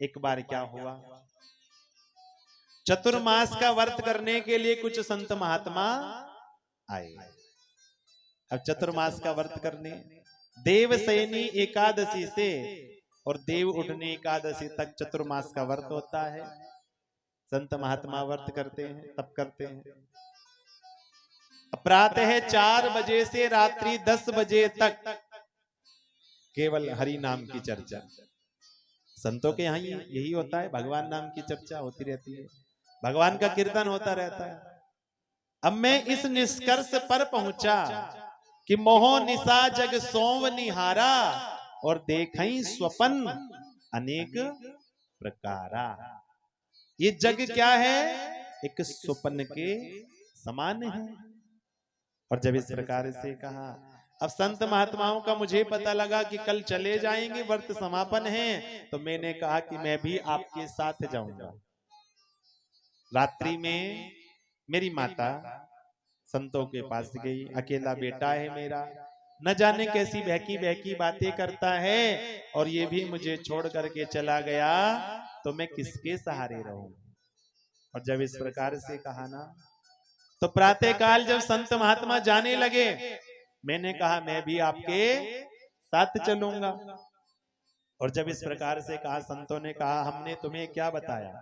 एक बार क्या हुआ, चतुर्मास का व्रत करने के लिए कुछ संत महात्मा आए। अब चतुर्मास का व्रत करने देवसैनी एकादशी से और देव उठनी एकादशी तक चतुर्मास का व्रत होता है। संत महात्मा व्रत करते हैं, तब करते हैं। प्रातः 4 बजे से रात्रि 10 बजे तक केवल हरि नाम की चर्चा। संतों के यहाँ यही होता है, भगवान नाम की चर्चा होती रहती है, भगवान का कीर्तन होता रहता है। अब मैं इस निष्कर्ष पर पहुंचा कि मोह निशा जग सोव निहारा और देखई स्वपन अनेक प्रकारा। ये जग क्या है, एक स्वप्न के समान है। और जब इस प्रकार से कहा, अब संत महात्माओं का मुझे पता लगा कि कल चले जाएंगे, व्रत समापन है, तो मैंने कहा कि मैं भी आपके साथ जाऊंगा। रात्रि में मेरी माता संतों के पास गई। अकेला बेटा है मेरा, न जाने कैसी बहकी बहकी बातें करता है, और ये भी मुझे छोड़ करके चला गया, तो मैं किसके सहारे रहूं। और जब इस प्रकार से कहा ना, तो प्रातः काल जब संत महात्मा जाने लगे, मैंने कहा मैं भी आपके साथ चलूंगा। और जब इस प्रकार से कहा, संतों ने कहा हमने तुम्हें क्या बताया,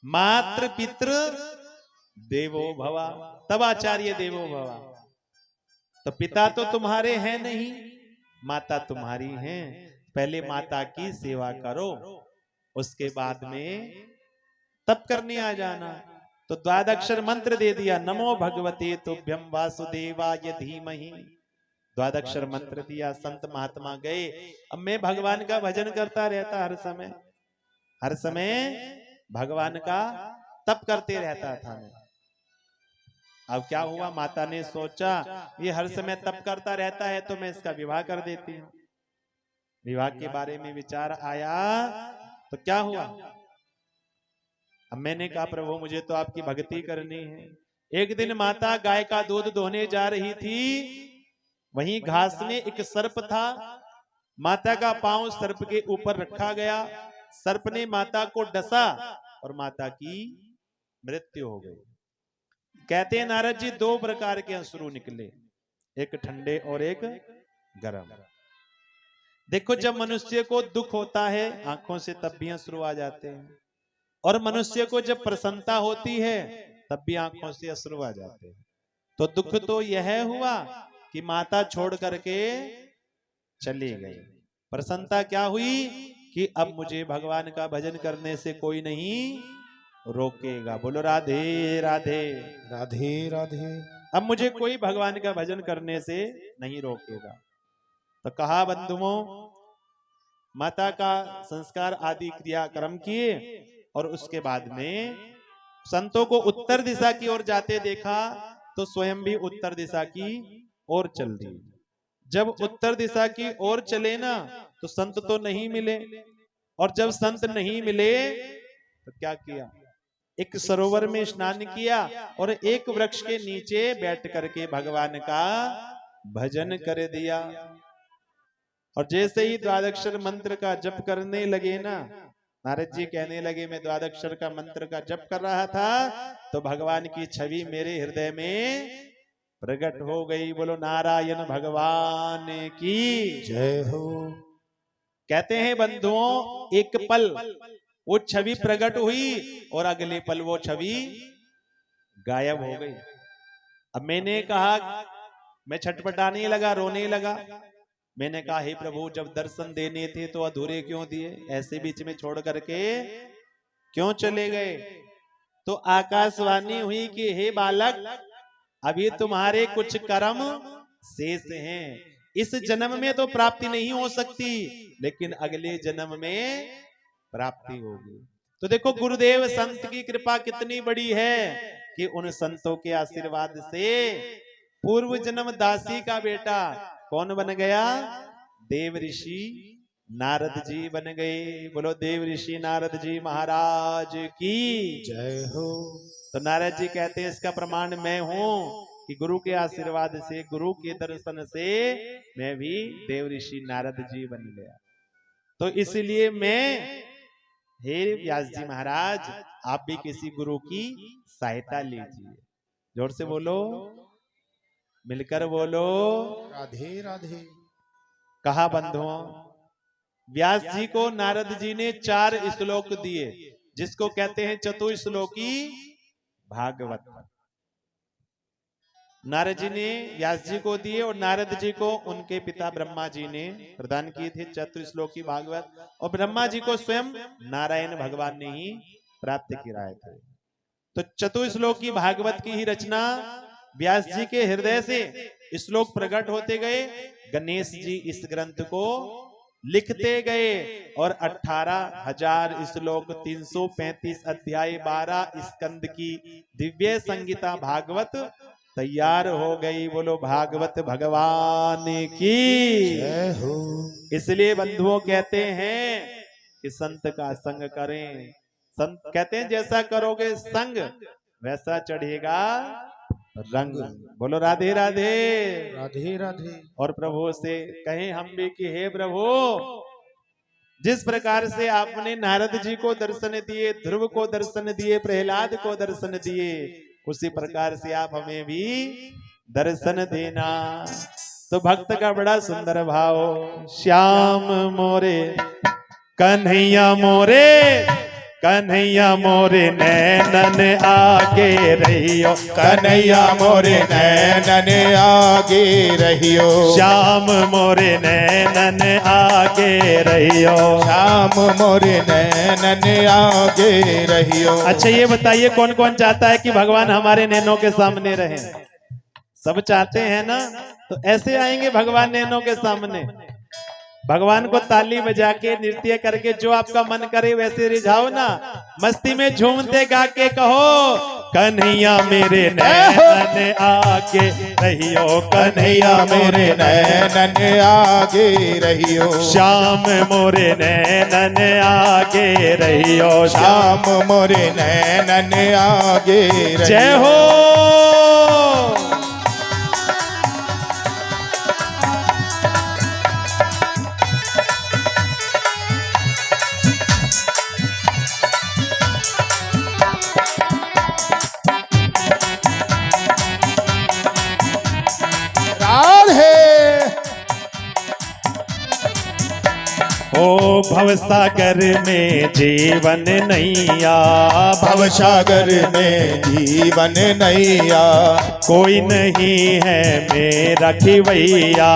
मात्र पितृ देवो भवा, तब आचार्य देवो भवा। तो पिता तो तुम्हारे हैं नहीं, माता तुम्हारी हैं। पहले माता की सेवा करो, उसके बाद में तप करने आ जाना। तो द्वादक्षर मंत्र दे दिया, नमो भगवते तुभ्यं वासुदेवाय धीमहि। द्वादक्षर मंत्र दिया, संत महात्मा गए। अब मैं भगवान का भजन करता रहता, हर समय भगवान का तप करते रहता था मैं। अब क्या हुआ, माता ने सोचा ये हर समय तप करता रहता है तो मैं इसका विवाह कर देती हूँ। विवाह के बारे में विचार आया तो क्या हुआ, अब मैंने कहा प्रभु मुझे तो आपकी भक्ति करनी है। एक दिन माता गाय का दूध दोहने जा रही थी, वहीं घास में एक सर्प था। माता का पांव सर्प के ऊपर रखा गया, सर्प ने माता को डसा और माता की मृत्यु हो गई। कहते हैं नारद जी दो प्रकार के अश्रु निकले, एक ठंडे और एक गर्म। देखो जब मनुष्य को दुख होता है आंखों से तब भी अश्रु आ जाते हैं, और मनुष्य को जब प्रसन्नता होती है तब भी आंखों से अश्रु आ जाते हैं। तो दुख तो यह हुआ कि माता छोड़ करके चली गई, प्रसन्नता क्या हुई कि अब मुझे भगवान का भजन करने से कोई नहीं रोकेगा। बोलो राधे राधे राधे राधे। अब मुझे कोई भगवान का भजन करने से नहीं रोकेगा। तो कहा बंधुओं, माता का संस्कार आदि क्रियाक्रम किए और उसके बाद में संतों को उत्तर दिशा की ओर जाते देखा तो स्वयं भी उत्तर दिशा की ओर चल दी। जब उत्तर दिशा की ओर चले ना तो संत तो नहीं मिले, और जब संत नहीं मिले तो क्या किया, एक सरोवर में स्नान किया और एक वृक्ष के नीचे बैठ करके भगवान का भजन कर दिया। और जैसे ही द्वादक्षर मंत्र का जप करने लगे ना, नारद जी कहने लगे मैं द्वादक्षर का मंत्र का जप कर रहा था तो भगवान की छवि मेरे हृदय में प्रकट हो गई। बोलो नारायण भगवान की जय हो। कहते हैं बंधुओं एक पल वो छवि प्रकट हुई और अगले पल वो छवि गायब हो गई। अब मैंने कहा, मैं छटपटाने लगा, रोने लगा। मैंने कहा हे प्रभु जब दर्शन देने थे तो अधूरे क्यों दिए, ऐसे बीच में छोड़ करके क्यों चले गए। तो आकाशवाणी हुई कि हे बालक अभी तुम्हारे कुछ कर्म शेष हैं, इस जन्म में तो प्राप्ति नहीं हो सकती लेकिन अगले जन्म में प्राप्ति होगी। तो देखो गुरुदेव संत की कृपा कितनी बड़ी है कि उन संतों के आशीर्वाद से पूर्व जन्म दासी का बेटा कौन बन गया, देव ऋषि नारद जी बन गए। बोलो देव ऋषि नारद जी महाराज की जय हो। तो नारद जी कहते हैं इसका प्रमाण मैं हूं कि गुरु के आशीर्वाद से, गुरु के दर्शन से मैं भी देव ऋषि नारद जी बन गया। तो इसलिए मैं, हे व्यास जी महाराज आप भी किसी गुरु की सहायता लीजिए। जोर से बोलो, मिलकर बोलो राधे राधे। कहा बंधुओं, व्यास जी को नारद जी ने 4 श्लोक दिए जिसको कहते हैं चतुश्लोकी भागवत। नारद जी ने व्यास जी को दिए और नारद जी को उनके पिता ब्रह्मा जी ने प्रदान किए थे चतुश्लोकी भागवत, और ब्रह्मा जी को स्वयं नारायण भगवान ने ही प्राप्त कराए थे। तो चतुश्लोकी भागवत की ही रचना व्यास जी के हृदय से श्लोक प्रकट होते गए। गणेश जी इस ग्रंथ को लिखते गए और 18,000 श्लोक 335 अध्याय 12 स्कंद की दिव्य संगीता भागवत तैयार हो गई। बोलो भागवत भगवान की जय हो। इसलिए बंधुओं कहते हैं कि संत का संग करें। संत कहते हैं जैसा करोगे संग वैसा चढ़ेगा रंग। बोलो राधे राधे राधे राधे। और प्रभु से कहें हम भी कि हे प्रभु जिस प्रकार से आपने नारद जी को दर्शन दिए, ध्रुव को दर्शन दिए, प्रहलाद को दर्शन दिए, उसी प्रकार से आप हमें भी दर्शन देना। तो भक्त का बड़ा सुंदर भाव, श्याम मोरे कन्हैया मोरे, कन्हैया मोरे नैनन आगे रहियो, कन्हैया मोरे नैनन आगे रहियो, श्याम मोरे नैनन आगे रहियो, श्याम मोरे नैनन आगे रहियो। अच्छा ये बताइए कौन कौन चाहता है कि भगवान हमारे नैनों के सामने रहे? सब चाहते हैं ना, तो ऐसे आएंगे भगवान नैनों के सामने। भगवान को ताली बजा के नृत्य करके जो आपका मन करे वैसे रिझाओ ना, मस्ती में झूमते गा के कहो कन्हैया मेरे नैनन आगे रहियो, कन्हैया मेरे नैनन आगे रहियो, श्याम मोरे नैनन आगे रहियो, श्याम मोरे नैनन आगे रहियो। जय हो। ओ भवसागर में जीवन नैया, भवसागर में जीवन नैया, कोई नहीं है मेरा खिवैया,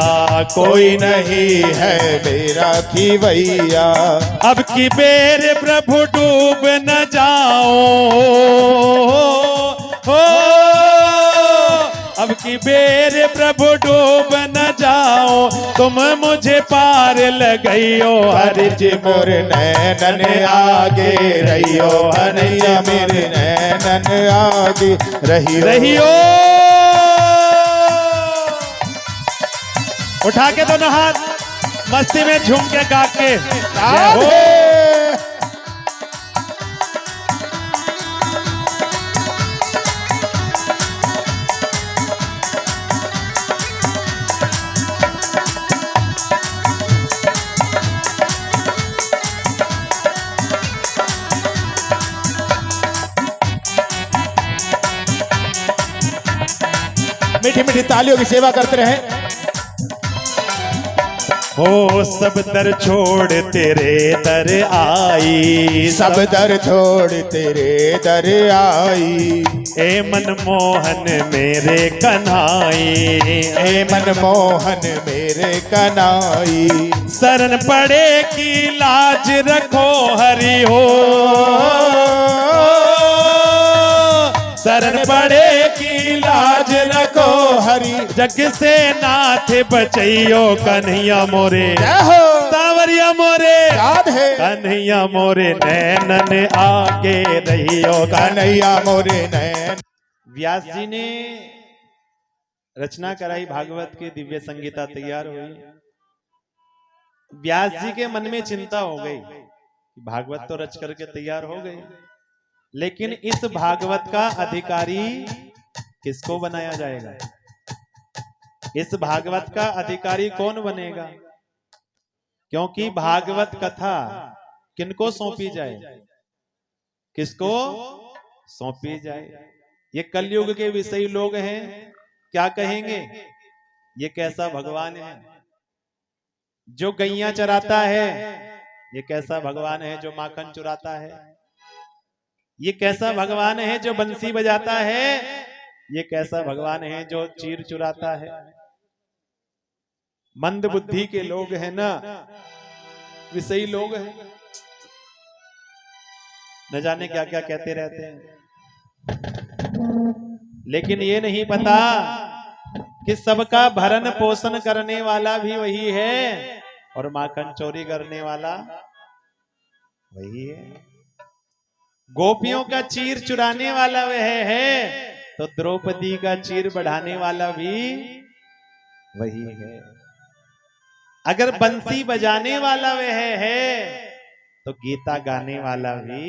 कोई नहीं है मेरा खिवैया। अब की बेर प्रभु डूब न जाओ, हो अब की बेर प्रभु डूब न जाओ, तुम मुझे पार लगइयो, हरि जी मोर नैनन आगे रहियो, कन्हैया मेरे नैनन आगे रहियो, रहियो। उठा के दोनों हाथ मस्ती में झूम के गा के जय हो। मीठी मीठी तालियों की सेवा करते रहे। हो सब दर छोड़ तेरे दर आई, सब दर छोड़ तेरे दर आई, ए मनमोहन मेरे कन्हाई, ए मनमोहन मेरे कन्हाई, शरण पड़े की लाज रखो हरि हो, शरण पड़े की लाज रखो हरि, जग से नाथ बचइयो, कन्हैया मोरे सावरिया मोरे कन्हैया मोरे नैनन आगे रहियो, कन्हैया मोरे नैन। व्यास जी ने रचना कराई, भागवत की दिव्य संगीता तैयार हुई। व्यास जी के मन में चिंता हो गई, भागवत तो रच करके तैयार हो गई, लेकिन इस भागवत का अधिकारी किसको बनाया जाएगा? इस भागवत का अधिकारी कौन बनेगा? क्योंकि भागवत कथा किनको सौंपी जाए, किसको सौंपी जाए? ये कलयुग के विषयी लोग हैं, क्या कहेंगे? ये कैसा भगवान है जो गैया चराता है, ये कैसा भगवान है जो माखन चुराता है, ये कैसा भगवान है जो बंसी बजाता है, ये कैसा भगवान है जो चीर चुराता है। मंद बुद्धि के लोग हैं ना, विषयी लोग हैं, न जाने क्या क्या कहते रहते हैं, लेकिन ये नहीं पता कि सबका भरण पोषण करने वाला भी वही है और माखन चोरी करने वाला वही है। गोपियों का चीर चुराने वाला वह है, तो द्रौपदी का चीर बढ़ाने वाला भी वही है। अगर बंसी बजाने वाला वह है, तो गीता गाने वाला भी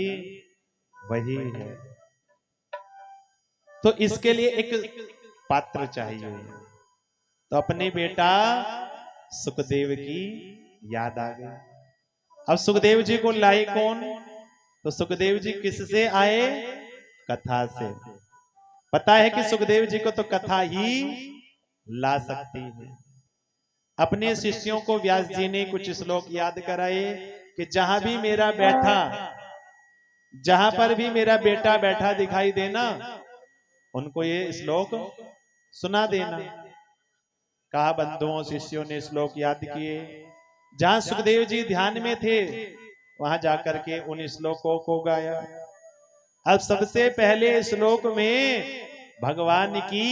वही है। तो इसके लिए एक पात्र चाहिए। तो अपने बेटा सुखदेव की याद आ गई। अब सुखदेव जी को लाए कौन? तो सुखदेव जी किससे आए? कथा से। पता है कि सुखदेव जी को तो कथा ही ला सकती है। अपने शिष्यों को व्यास जी ने कुछ श्लोक याद कराए कि जहां भी मेरा बैठा, जहां पर भी मेरा बेटा बैठा दिखाई देना, उनको ये श्लोक सुना देना। कहा बंधुओं शिष्यों ने श्लोक याद किए। जहां सुखदेव जी ध्यान में थे वहां जाकर के उन श्लोकों को गाया। अब सबसे पहले श्लोक में भगवान की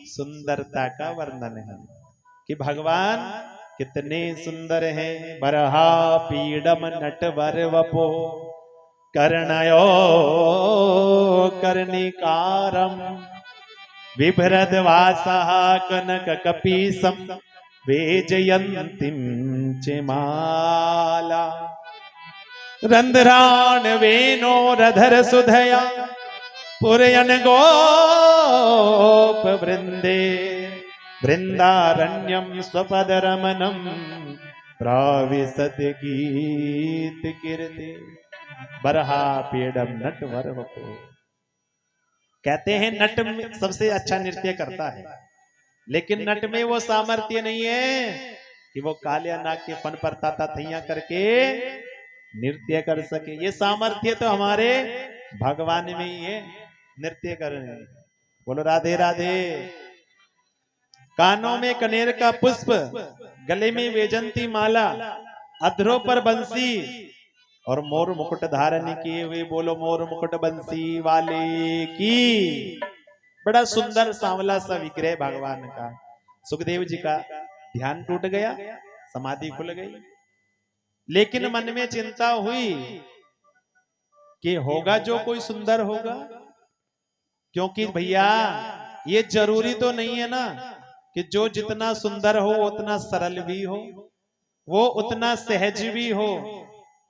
सुंदरता का वर्णन है कि भगवान कितने सुंदर हैं। बरहा पीडम नटवर वपो कर्णयो कर्णिकारम बिभ्रद्वासः कनक कपीसम वेजयन्तीं च माला रंध्रान वेणोरधर सुधया पुरयन गोप वृंदे वृंदारण्यम स्वपद रमनम प्राविशत गीत कीर्ति। बरहा पीडम नटवर वपो। कहते हैं नट में सबसे अच्छा नृत्य करता है, लेकिन नट में वो सामर्थ्य नहीं है कि वो कालिया नाग के फन पर ताता थैया करके नृत्य कर सके। ये सामर्थ्य तो हमारे भगवान में ही है नृत्य करने। बोलो राधे राधे। कानों में कनेर का पुष्प, गले में वैजंती माला, अधरों पर बंसी और मोर मुकुट धारण किए हुए। बोलो मोर मुकुट बंसी वाले की। बड़ा सुंदर सांवला सा विग्रह भगवान का। सुखदेव जी का ध्यान टूट गया, समाधि खुल गई, लेकिन मन में चिंता हुई कि होगा जो कोई सुंदर होगा, क्योंकि भैया ये जरूरी तो नहीं है ना कि जो जितना सुंदर हो उतना सरल भी हो, वो उतना सहज भी हो।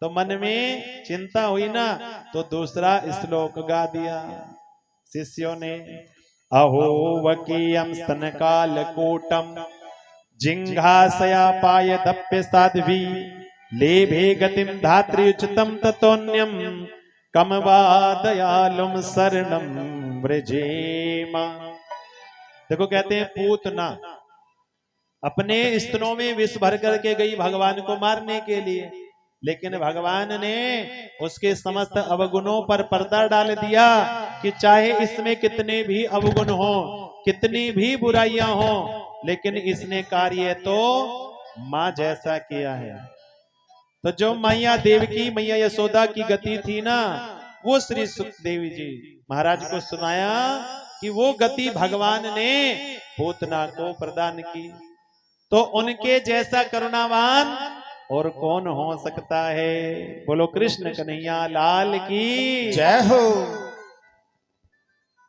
तो मन में चिंता हुई ना, तो दूसरा श्लोक गा दिया शिष्यों ने। अहो वकीयम स्तन काल कोटम जिंघासया पाय दप्य साध्वी लेभे गतिम धात्री उचितम ततोन्यम कमवा दयालुम शरणम व्रजेमा। देखो कहते हैं पूतना अपने स्तनों में विष भर करके गई भगवान को मारने के लिए, लेकिन भगवान ने उसके समस्त अवगुणों पर पर्दा डाल दिया कि चाहे इसमें कितने भी अवगुण हो, कितनी भी बुराइयां हो, लेकिन इसने कार्य तो मां जैसा किया है। तो जो मैया देवकी मैया यशोदा की गति थी ना, वो श्री सुखदेव जी महाराज को सुनाया कि वो गति भगवान ने पूतना को प्रदान की। तो उनके जैसा करुणावान और कौन हो सकता है। बोलो कृष्ण कन्हैया लाल की जय हो।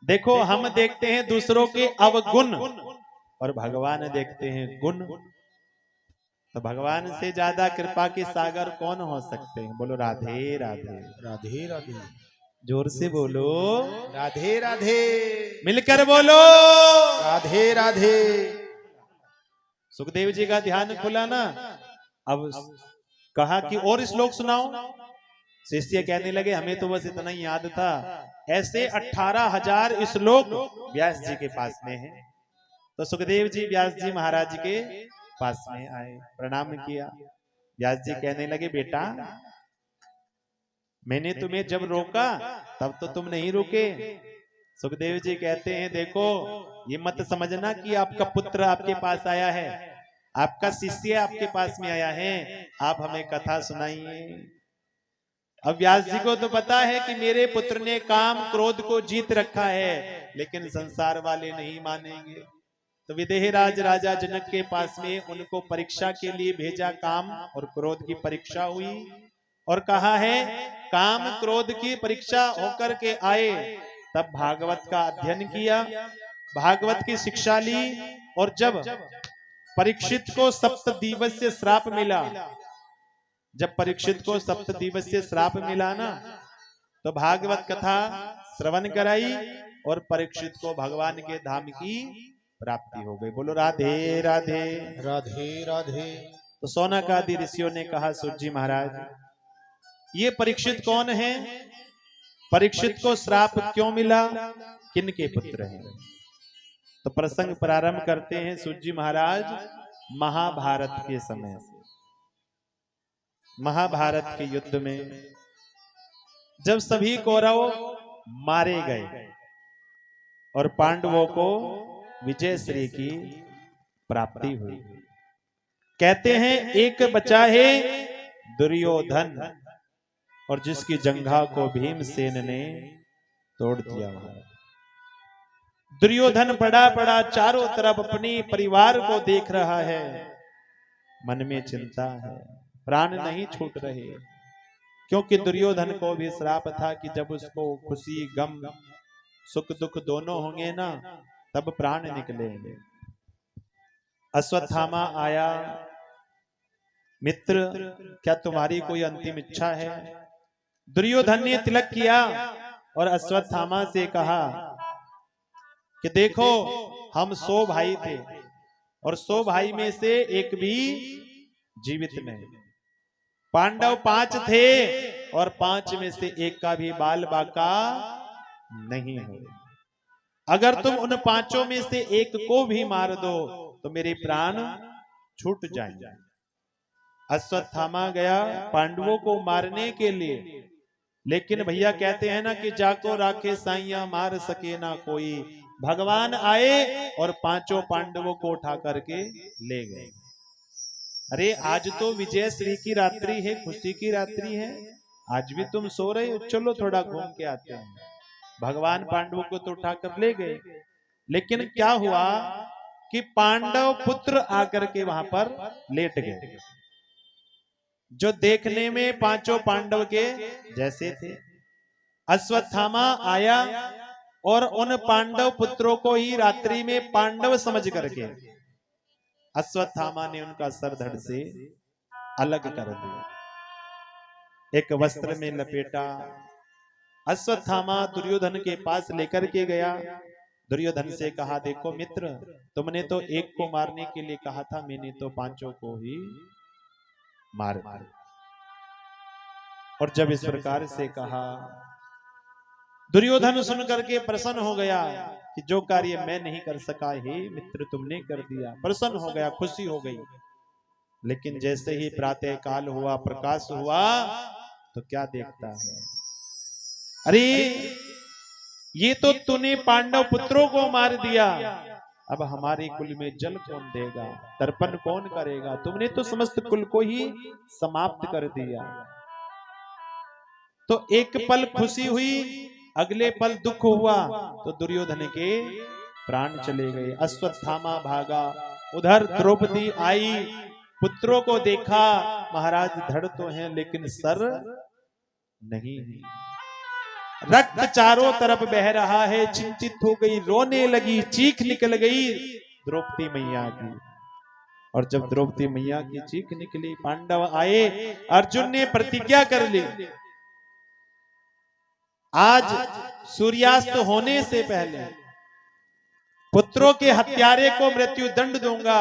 देखो हम देखते हैं दूसरों के अवगुण और भगवान देखते हैं गुण। तो भगवान से ज्यादा कृपा के सागर कौन हो सकते हैं। बोलो राधे राधे। राधे राधे। जोर से बोलो राधे राधे। मिलकर बोलो राधे राधे। सुखदेव जी का ध्यान खुला ना। अब कहा कि और श्लोक सुनाओ। शिष्य कहने लगे हमें तो बस इतना ही याद था। ऐसे 18,000 श्लोक व्यास जी के पास में है। तो सुखदेव जी व्यास जी महाराज के पास में आए, प्रणाम किया। व्यास जी कहने लगे बेटा मैंने तुम्हें जब रोका तब तो तुम नहीं रुके। सुखदेव जी कहते हैं देखो ये मत समझना कि आपका पुत्र आपके पास आया है, आपका शिष्य आपके पास में आया है, आप हमें कथा सुनाइए। अब व्यास जी को तो पता है कि मेरे पुत्र ने काम क्रोध को जीत रखा है, लेकिन संसार वाले नहीं मानेंगे। तो विदेहराज राजा जनक के पास में उनको परीक्षा के लिए भेजा। काम और क्रोध की परीक्षा हुई और कहा है काम क्रोध की परीक्षा होकर के आए, तब भागवत का अध्ययन किया, भागवत की शिक्षा ली। और जब परीक्षित को सप्तदिवसीय श्राप मिला, जब परीक्षित को सप्तदिवसीय श्राप मिला ना, तो भागवत कथा श्रवण कराई और परीक्षित को भगवान के धाम की प्राप्ति हो गई। बोलो राधे राधे। राधे राधे। तो सौनक आदि ऋषियों ने कहा सूत जी महाराज ये परीक्षित कौन है, परीक्षित को श्राप क्यों मिला, किन के पुत्र हैं। तो प्रसंग प्रारंभ करते हैं सूत जी महाराज महाभारत के समय से। महाभारत के युद्ध में जब सभी कौरव मारे गए और पांडवों को विजय श्री की प्राप्ति हुई, कहते हैं एक बचा है दुर्योधन, और जिसकी जंघा को भीमसेन ने तोड़ दिया। दुर्योधन बड़ा बड़ा चारों तरफ अपनी परिवार को देख रहा है मन में चिंता है, प्राण नहीं छूट रहे, क्योंकि दुर्योधन को भी श्राप था कि जब उसको खुशी गम सुख दुख दोनों होंगे ना, तब प्राण निकलेंगे। अश्वत्थामा आया, मित्र क्या तुम्हारी कोई अंतिम इच्छा है? दुर्योधन ने तिलक किया और अश्वत्थामा से कहा कि देखो, हम 100 भाई थे और 100 भाई में से एक भी जीवित नहीं। पांडव 5 थे और 5 में से एक का भी बाल बाका नहीं है। अगर तुम उन 5 में से एक को भी मार दो तो मेरे प्राण छूट जाएंगे। अश्वत्थामा गया पांडवों को मारने के लिए, लेकिन भैया कहते हैं ना कि जाको राखे साइया मार सके ना कोई। भगवान आए और 5 पांडवों को उठा करके ले गए। अरे आज तो विजय श्री की रात्रि है, खुशी की रात्रि है, आज भी तुम सो रहे हो, चलो थोड़ा घूम के आते हैं। भगवान पांडवों को तो उठाकर ले गए, लेकिन क्या हुआ कि पांडव पुत्र आकर के वहां पर लेट गए, जो देखने में 5 पांडव के जैसे थे। अश्वत्थामा आया और उन पांडव पुत्रों को ही रात्रि में पांडव समझ करके अश्वत्थामा ने उनका सर धड़ से अलग कर दिया, एक वस्त्र में लपेटा। अश्वत्थामा दुर्योधन के पास लेकर के गया। दुर्योधन से कहा, देखो मित्र, तुमने तो एक को मारने के लिए कहा था, मैंने तो 5 को ही मार। और जब इस प्रकार से कहा, दुर्योधन सुन करके प्रसन्न हो गया कि जो कार्य मैं नहीं कर सका, हे मित्र तुमने कर दिया। प्रसन्न हो गया, खुशी हो गई। लेकिन जैसे ही प्रातः काल हुआ, प्रकाश हुआ, तो क्या देखता है, अरे ये तो तूने पांडव पुत्रों को मार दिया, अब हमारे कुल में जल कौन देगा, तर्पण कौन करेगा? तुमने तो समस्त कुल को ही समाप्त कर दिया। तो एक पल खुशी हुई, अगले पल दुख हुआ, तो दुर्योधन के प्राण चले गए। अश्वत्थामा भागा, उधर द्रौपदी आई, पुत्रों को देखा, महाराज धड़ तो हैं लेकिन सर नहीं है। रक्त चारों तरफ बह रहा है, चिंतित हो गई, रोने लगी, चीख निकल गई द्रौपदी मैया की। और जब द्रौपदी मैया की चीख निकली, पांडव आए, अर्जुन ने प्रतिज्ञा कर ली, आज सूर्यास्त होने से पहले पुत्रों के हत्यारे को मृत्यु दंड दूंगा,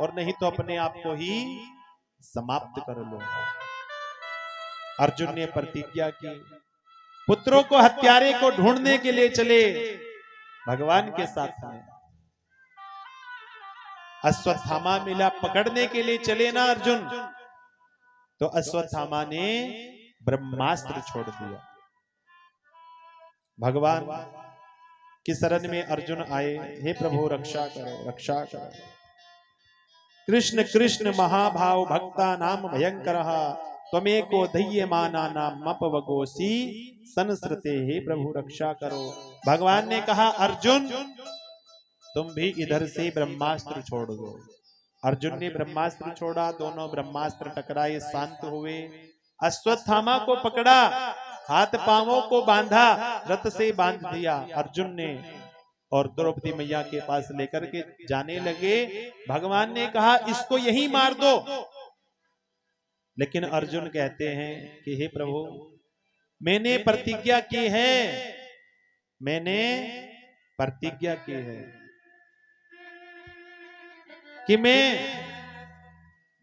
और नहीं तो अपने आप को ही समाप्त कर लूंगा। अर्जुन ने प्रतिज्ञा की, पुत्रों को हत्यारे को ढूंढने के लिए चले भगवान के साथ में। अश्वत्थामा मिला, पकड़ने के लिए चले ना अर्जुन, तो अश्वत्थामा ने ब्रह्मास्त्र छोड़ दिया। भगवान की शरण में अर्जुन आए, हे प्रभु रक्षा करो, रक्षा करो। कृष्ण कृष्ण महाभाव भक्ता नाम भयंकर त्वमेको दह्यमाना नाम अपवगोसी संस्रते, हे प्रभु रक्षा करो। भगवान ने कहा, अर्जुन तुम भी इधर से ब्रह्मास्त्र छोड़ दो। अर्जुन ने ब्रह्मास्त्र छोड़ा, दोनों ब्रह्मास्त्र टकराए, शांत हुए। अश्वत्थामा को पकड़ा, हाथ पांवों को बांधा, रथ से बांध दिया अर्जुन ने, और द्रौपदी मैया के पास लेकर के जाने लगे। भगवान ने कहा, इसको यहीं मार दो, लेकिन अर्जुन कहते हैं कि हे प्रभु, मैंने प्रतिज्ञा की है, मैंने प्रतिज्ञा की है कि मैं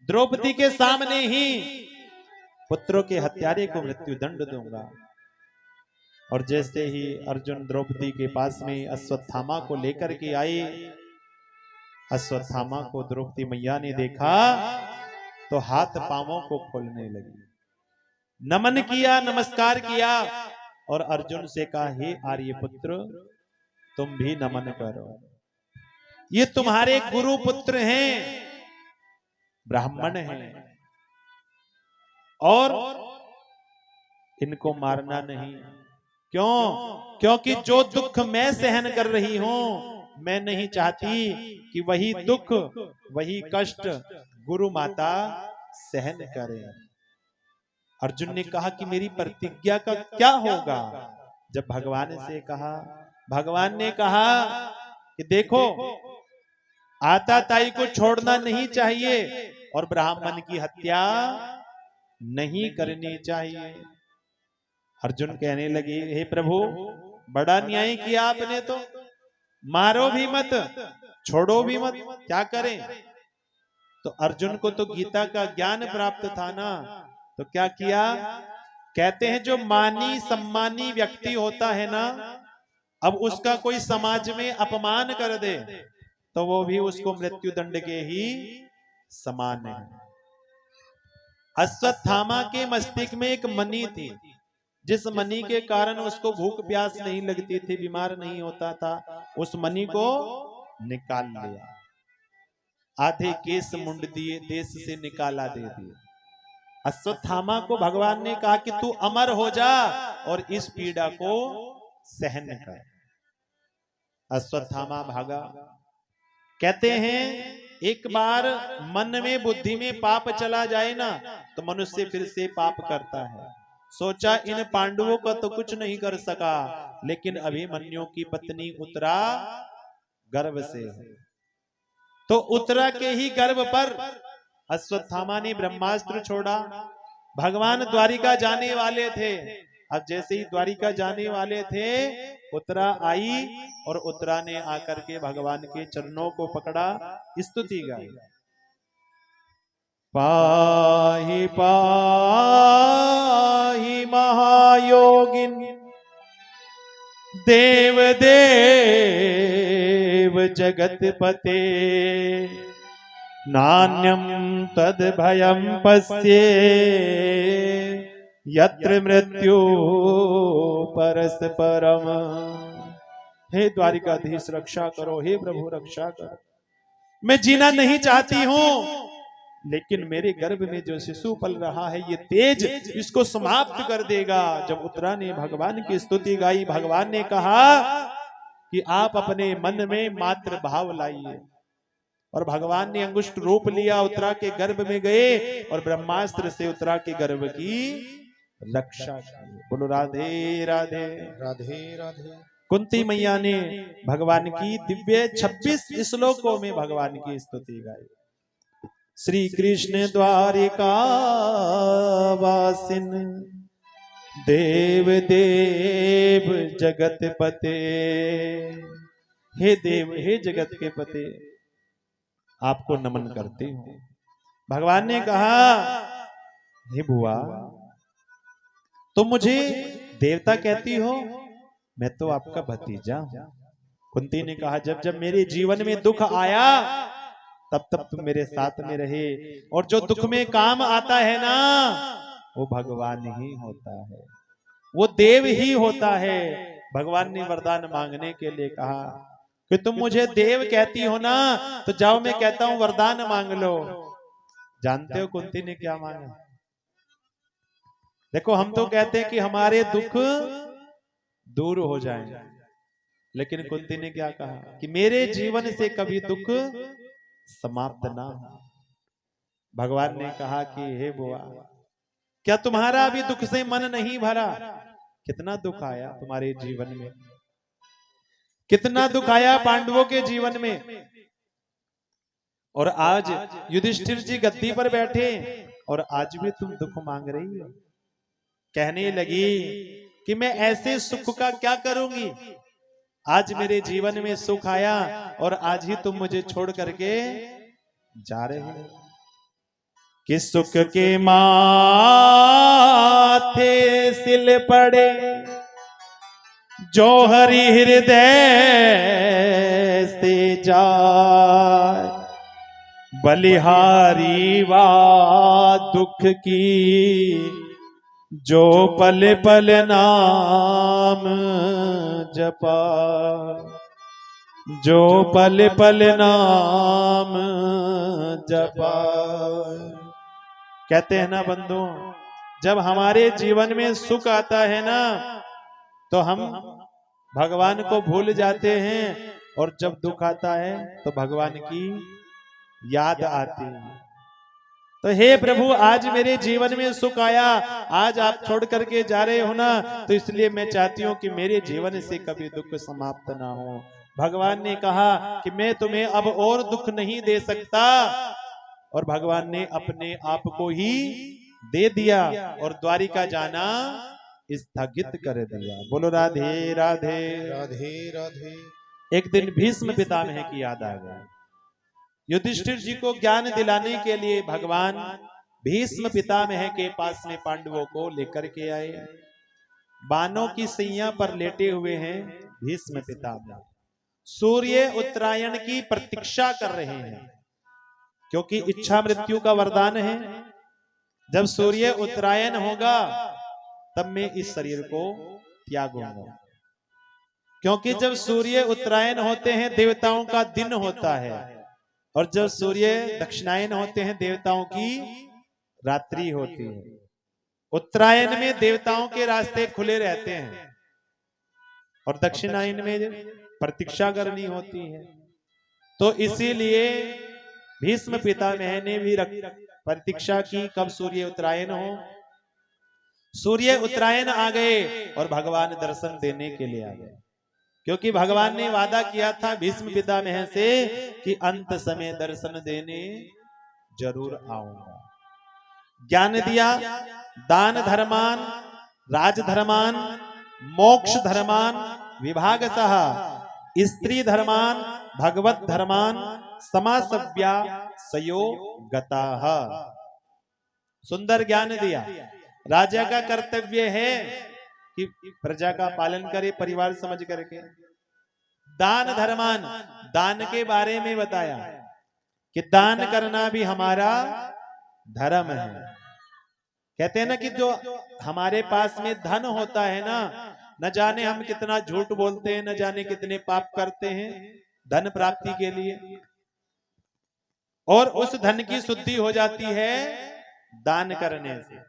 द्रौपदी के सामने ही पुत्रों के हत्यारे को मृत्यु दंड दूंगा। और जैसे ही अर्जुन द्रौपदी के पास में अश्वत्थामा को लेकर के आए, अश्वत्थामा को द्रौपदी मैया ने देखा तो हाथ पांवों को खोलने लगी, नमन किया, नमस्कार किया, और अर्जुन से कहा, हे आर्यपुत्र तुम भी नमन करो, ये तुम्हारे गुरु पुत्र हैं, ब्राह्मण हैं, और इनको मारना नहीं। क्यों? क्योंकि जो दुख मैं सहन कर रही हूं, मैं नहीं चाहती कि वही दुख, वही कष्ट गुरु माता सहन करें। अर्जुन ने कहा कि मेरी प्रतिज्ञा का क्या होगा? जब भगवान से कहा, भगवान ने कहा कि देखो, आताताई को छोड़ना नहीं चाहिए और ब्राह्मण की हत्या नहीं करनी चाहिए। अर्जुन कहने लगे, हे प्रभु, बड़ा न्याय किया आपने तो, मारो भी मत, छोड़ो भी मत, क्या करें? तो अर्जुन को तो गीता का ज्ञान प्राप्त था ना, तो क्या किया? कहते हैं जो मानी सम्मानी व्यक्ति होता है ना, अब उसका कोई समाज में अपमान कर दे तो वो भी उसको मृत्यु दंड के ही समान है। अश्वत्थामा के मस्तिष्क में एक मणि थी, जिस मणि के कारण उसको भूख प्यास नहीं लगती थी, बीमार नहीं होता था। उस मणि को निकाल लिया, आधे केस मुंड दिए, देश से निकाला दे दिए। अश्वत्थामा को भगवान ने कहा कि तू अमर हो जा और इस पीड़ा को सहन कर। अश्वत्थामा भागा। कहते हैं एक बार मन में बुद्धि में पाप चला जाए ना, तो मनुष्य फिर से पाप करता है। सोचा इन पांडवों का तो कुछ नहीं कर सका, लेकिन अभिमन्यु की पत्नी उत्तरा गर्भ से, तो उत्तरा के ही गर्भ पर अश्वत्थामा ने ब्रह्मास्त्र छोड़ा। भगवान द्वारिका जाने वाले थे। अब जैसे ही द्वारिका जाने वाले थे, उत्तरा आई और उत्तरा ने आकर के भगवान के चरणों को पकड़ा, स्तुति गाई। पाहि पाहि महायोगिन देव देव जगतपते, नान्यं तद भयं पश्ये यत्र मृत्यु परस्परम। हे द्वारिकाधीश रक्षा करो, हे प्रभु रक्षा करो। मैं जीना नहीं चाहती हूं, लेकिन मेरे गर्भ में जो शिशु पल रहा है ये तेज इसको समाप्त कर देगा। जब उत्तरा ने भगवान की स्तुति गाई, भगवान ने कहा कि आप अपने मन में मातृ भाव लाइए, और भगवान ने अंगुष्ठ रूप लिया, उत्तरा के गर्भ में गए और ब्रह्मास्त्र से उत्तरा के गर्भ की रक्षा की। बोलो राधे राधे राधे राधे। कुंती मैया ने भगवान की दिव्य 26 श्लोकों में भगवान की स्तुति गाई। श्री कृष्ण द्वारिका वासिन देव देव जगत पते। हे देव, हे जगत के पते, आपको नमन करते हूं। भगवान ने कहा, हे बुआ, तुम मुझे देवता कहती हो, मैं तो आपका भतीजा हूं। कुंती ने कहा, जब जब मेरे जीवन में दुख आया तब तब तुम मेरे साथ में रहे, और जो दुख में काम आता है ना, वो भगवान ही होता है, वो देव ही होता है। भगवान ने वरदान मांगने के लिए कहा कि तुम मुझे देव कहती हो ना, तो जाओ मैं कहता हूं वरदान मांग लो। जानते हो कुंती ने क्या मांगा? देखो, हम तो कहते हैं कि हमारे दुख दूर हो जाएं, लेकिन कुंती ने क्या कहा कि मेरे जीवन से कभी दुख समाप्त ना हो। भगवान ने कहा कि हे बुआ, क्या तुम्हारा अभी दुख से मन नहीं भरा? कितना दुख आया तुम्हारे जीवन में, कितना दुख आया पांडवों के जीवन में, और आज युधिष्ठिर जी गद्दी पर बैठे और आज भी तुम दुख मांग रही हो। कहने लगी कि मैं ऐसे सुख का क्या करूंगी, आज मेरे जीवन में सुख आया और आज ही तुम मुझे छोड़ करके जा रहे हो। कि सुख के माथे सिल पड़े जो हरि हृदय से जाए, बलिहारी वा दुख की जो पल पल नाम जपा, जो पल पल नाम जपा। कहते हैं ना बंधु, जब हमारे जीवन में सुख आता है ना, तो हम भगवान को भूल जाते हैं, और जब दुख आता है तो भगवान की याद आती है। तो हे प्रभु, आज मेरे जीवन में सुख आया, आज आप छोड़ करके जा रहे हो ना, तो इसलिए मैं चाहती हूँ कि मेरे जीवन से कभी दुख समाप्त ना हो। भगवान ने कहा कि मैं तुम्हें अब और दुख नहीं दे सकता, और भगवान ने अपने आप को ही दे दिया और द्वारिका जाना स्थगित कर दिया। बोलो राधे राधे। राधे राधे। एक दिन भीष्म पितामह की याद आ गई। युधिष्ठिर जी को ज्ञान दिलाने के लिए भगवान भीष्म पितामह के पास में पांडवों को लेकर के आए। बानों की सैया पर लेटे हुए हैं भीष्म पितामह। सूर्य उत्तरायण की प्रतीक्षा कर रहे हैं, क्योंकि इच्छा मृत्यु का वरदान है। जब सूर्य उत्तरायण होगा तब मैं इस शरीर को त्यागूंगा, क्योंकि जब सूर्य उत्तरायण होते हैं देवताओं का दिन होता है, और जब सूर्य दक्षिणायन होते हैं देवताओं की रात्रि होती है। उत्तरायण में देवताओं के रास्ते खुले रहते हैं और दक्षिणायन में प्रतीक्षा करनी होती है। तो इसीलिए भीष्म पितामह ने भी प्रतीक्षा की कब सूर्य उत्तरायण हो। सूर्य उत्तरायण आ गए और भगवान दर्शन देने के लिए आ गए, क्योंकि भगवान ने वादा किया था भीष्म पितामह से कि अंत समय दर्शन देने जरूर आऊंगा। ज्ञान दिया, दान धर्मान, राज धर्मान, मोक्ष धर्मान, विभागतः स्त्री धर्मान, भगवत धर्मान, समासव्या सयो गताः। सुंदर ज्ञान दिया। राजा का कर्तव्य है कि प्रजा का पालन करे परिवार समझ करके। दान धर्मान, दान के बारे में बताया कि दान करना भी हमारा धर्म है। कहते हैं ना कि जो हमारे पास में धन होता है ना, न जाने हम कितना झूठ बोलते हैं, न जाने कितने पाप करते हैं धन प्राप्ति के लिए, और उस धन की शुद्धि हो जाती है दान करने से।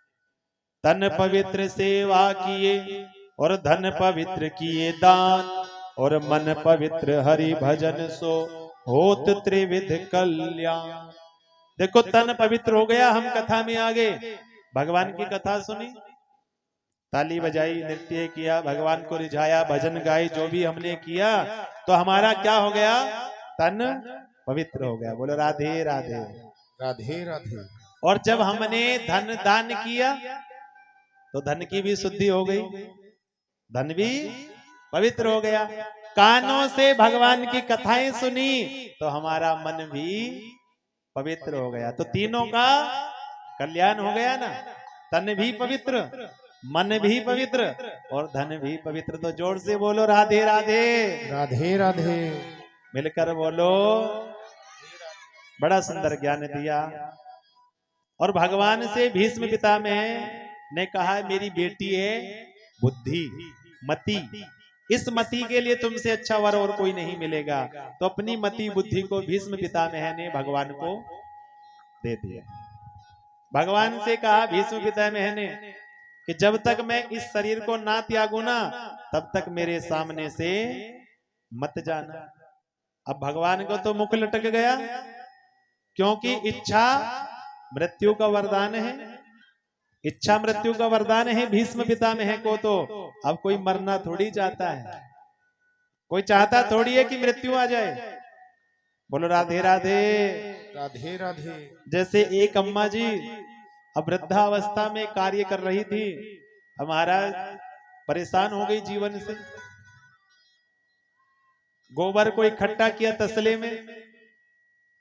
तन पवित्र सेवा किए और धन पवित्र किए दान, और मन पवित्र हरि भजन सो होत त्रिविध कल्याण। देखो तन पवित्र हो गया, हम कथा में आ गए, भगवान की कथा सुनी, ताली बजाई, नृत्य किया, भगवान को रिझाया, भजन गाए, जो भी हमने किया तो हमारा क्या हो गया, तन पवित्र हो गया। बोलो राधे राधे। राधे राधे। और जब हमने धन दान किया तो धन की भी शुद्धि हो गई, धन भी पवित्र हो गया। कानों से भगवान की कथाएं सुनी तो हमारा मन भी पवित्र हो गया। तो तीनों का कल्याण हो गया ना, तन भी पवित्र, मन भी पवित्र और धन भी पवित्र। तो जोर से बोलो राधे राधे। राधे राधे। मिलकर बोलो। बड़ा सुंदर ज्ञान दिया। और भगवान से भीष्म पितामह ने कहा मेरी बेटी है बुद्धि, मति, इस मति के लिए तुमसे अच्छा वर और कोई नहीं मिलेगा। तो अपनी मति बुद्धि को भीष्म पितामह ने भगवान को दे दिया। भगवान से कहा भीष्म पितामह ने कि जब तक मैं इस शरीर को ना त्यागू ना, तब तक मेरे सामने से मत जाना। अब भगवान को तो मुख लटक गया, क्योंकि इच्छा मृत्यु का वरदान है, इच्छा मृत्यु का वरदान है भीष्म पितामह को। तो अब कोई मरना थोड़ी चाहता है, कोई चाहता थोड़ी है कि मृत्यु आ जाए। बोलो राधे राधे। राधे राधे। जैसे एक अम्मा जी अब वृद्धावस्था में कार्य कर रही थी, हमारा परेशान हो गई जीवन से, गोबर को इकट्ठा किया तसले में।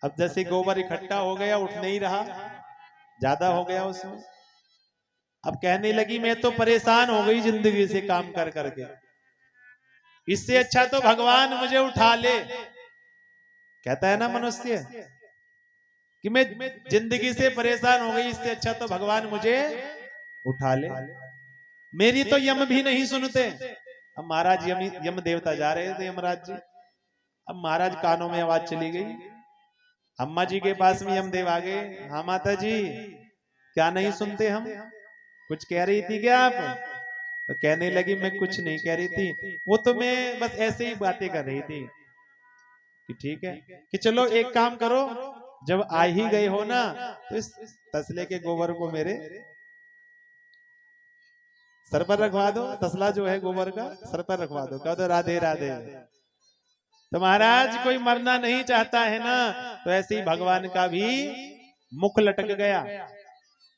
अब जैसे गोबर इकट्ठा हो गया, उठ नहीं रहा, ज्यादा हो गया उसमें। अब कहने लगी मैं तो परेशान हो गई जिंदगी से काम कर करके, इससे अच्छा तो भगवान मुझे उठा ले। कहता है ना मनुष्य कि मैं जिंदगी से परेशान हो गई, इससे अच्छा तो भगवान मुझे उठा ले। मेरी तो यम भी नहीं सुनते। अब महाराज यम देवता जा रहे थे यमराज जी, अब महाराज कानों में आवाज चली गई, अम्मा जी के पास में यमदेव आ गए। हाँ माता जी, क्या नहीं सुनते हम, कुछ कह रही थी क्या आप? तो कहने लगी मैं कुछ नहीं कह रही थी, वो तो मैं बस ऐसे ही बातें कर रही थी कि ठीक है कि चलो एक काम करो, जब आ ही गए हो ना तो इस तसले के गोबर को मेरे सर पर रखवा दो। तसला जो है गोबर का सर पर रखवा दो, कह दो राधे राधे। तो महाराज कोई मरना नहीं चाहता है ना, तो ऐसे ही भगवान का भी मुख लटक गया।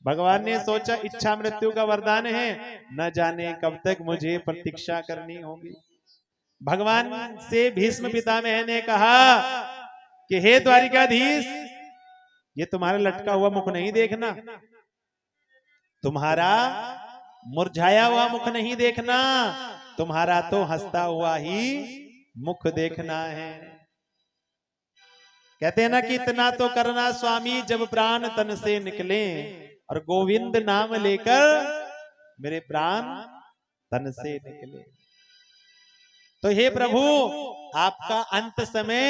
भगवान ने सोचा इच्छा मृत्यु का वरदान है, न जाने कब तक मुझे प्रतीक्षा करनी होगी। भगवान से भीष्म पितामह ने कहा कि हे द्वारिकाधीश, ये तुम्हारा लटका हुआ मुख नहीं देखना, तुम्हारा मुरझाया हुआ मुख नहीं देखना, तुम्हारा तो हंसता हुआ ही मुख देखना है। कहते हैं ना कि इतना तो करना स्वामी जब प्राण तन से निकले, और गोविंद नाम लेकर मेरे प्राण तन से निकले। तो हे प्रभु, आपका अंत समय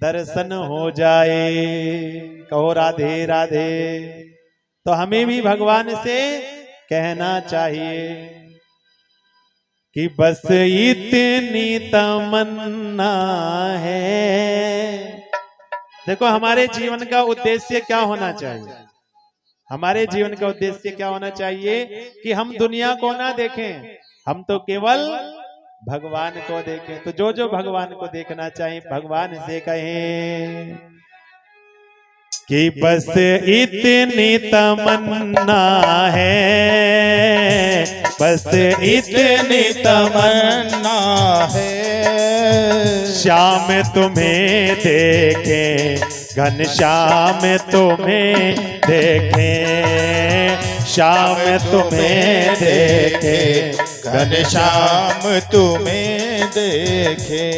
दर्शन हो जाए, कहो राधे राधे। तो हमें भी भगवान से कहना चाहिए कि बस इतनी तमन्ना है। देखो हमारे जीवन का उद्देश्य क्या होना चाहिए? हमारे जीवन का उद्देश्य क्या होना चाहिए कि हम दुनिया को ना देखें, हम तो केवल भगवान को देखें। तो जो जो भगवान को देखना चाहिए भगवान से कहें कि बस इतनी तमन्ना है, बस इतनी तमन्ना है, श्याम तुम्हें देखें, घनश्याम तुम्हें देखें, श्याम तुम्हें देखें, घनश्याम तुम्हें देखे।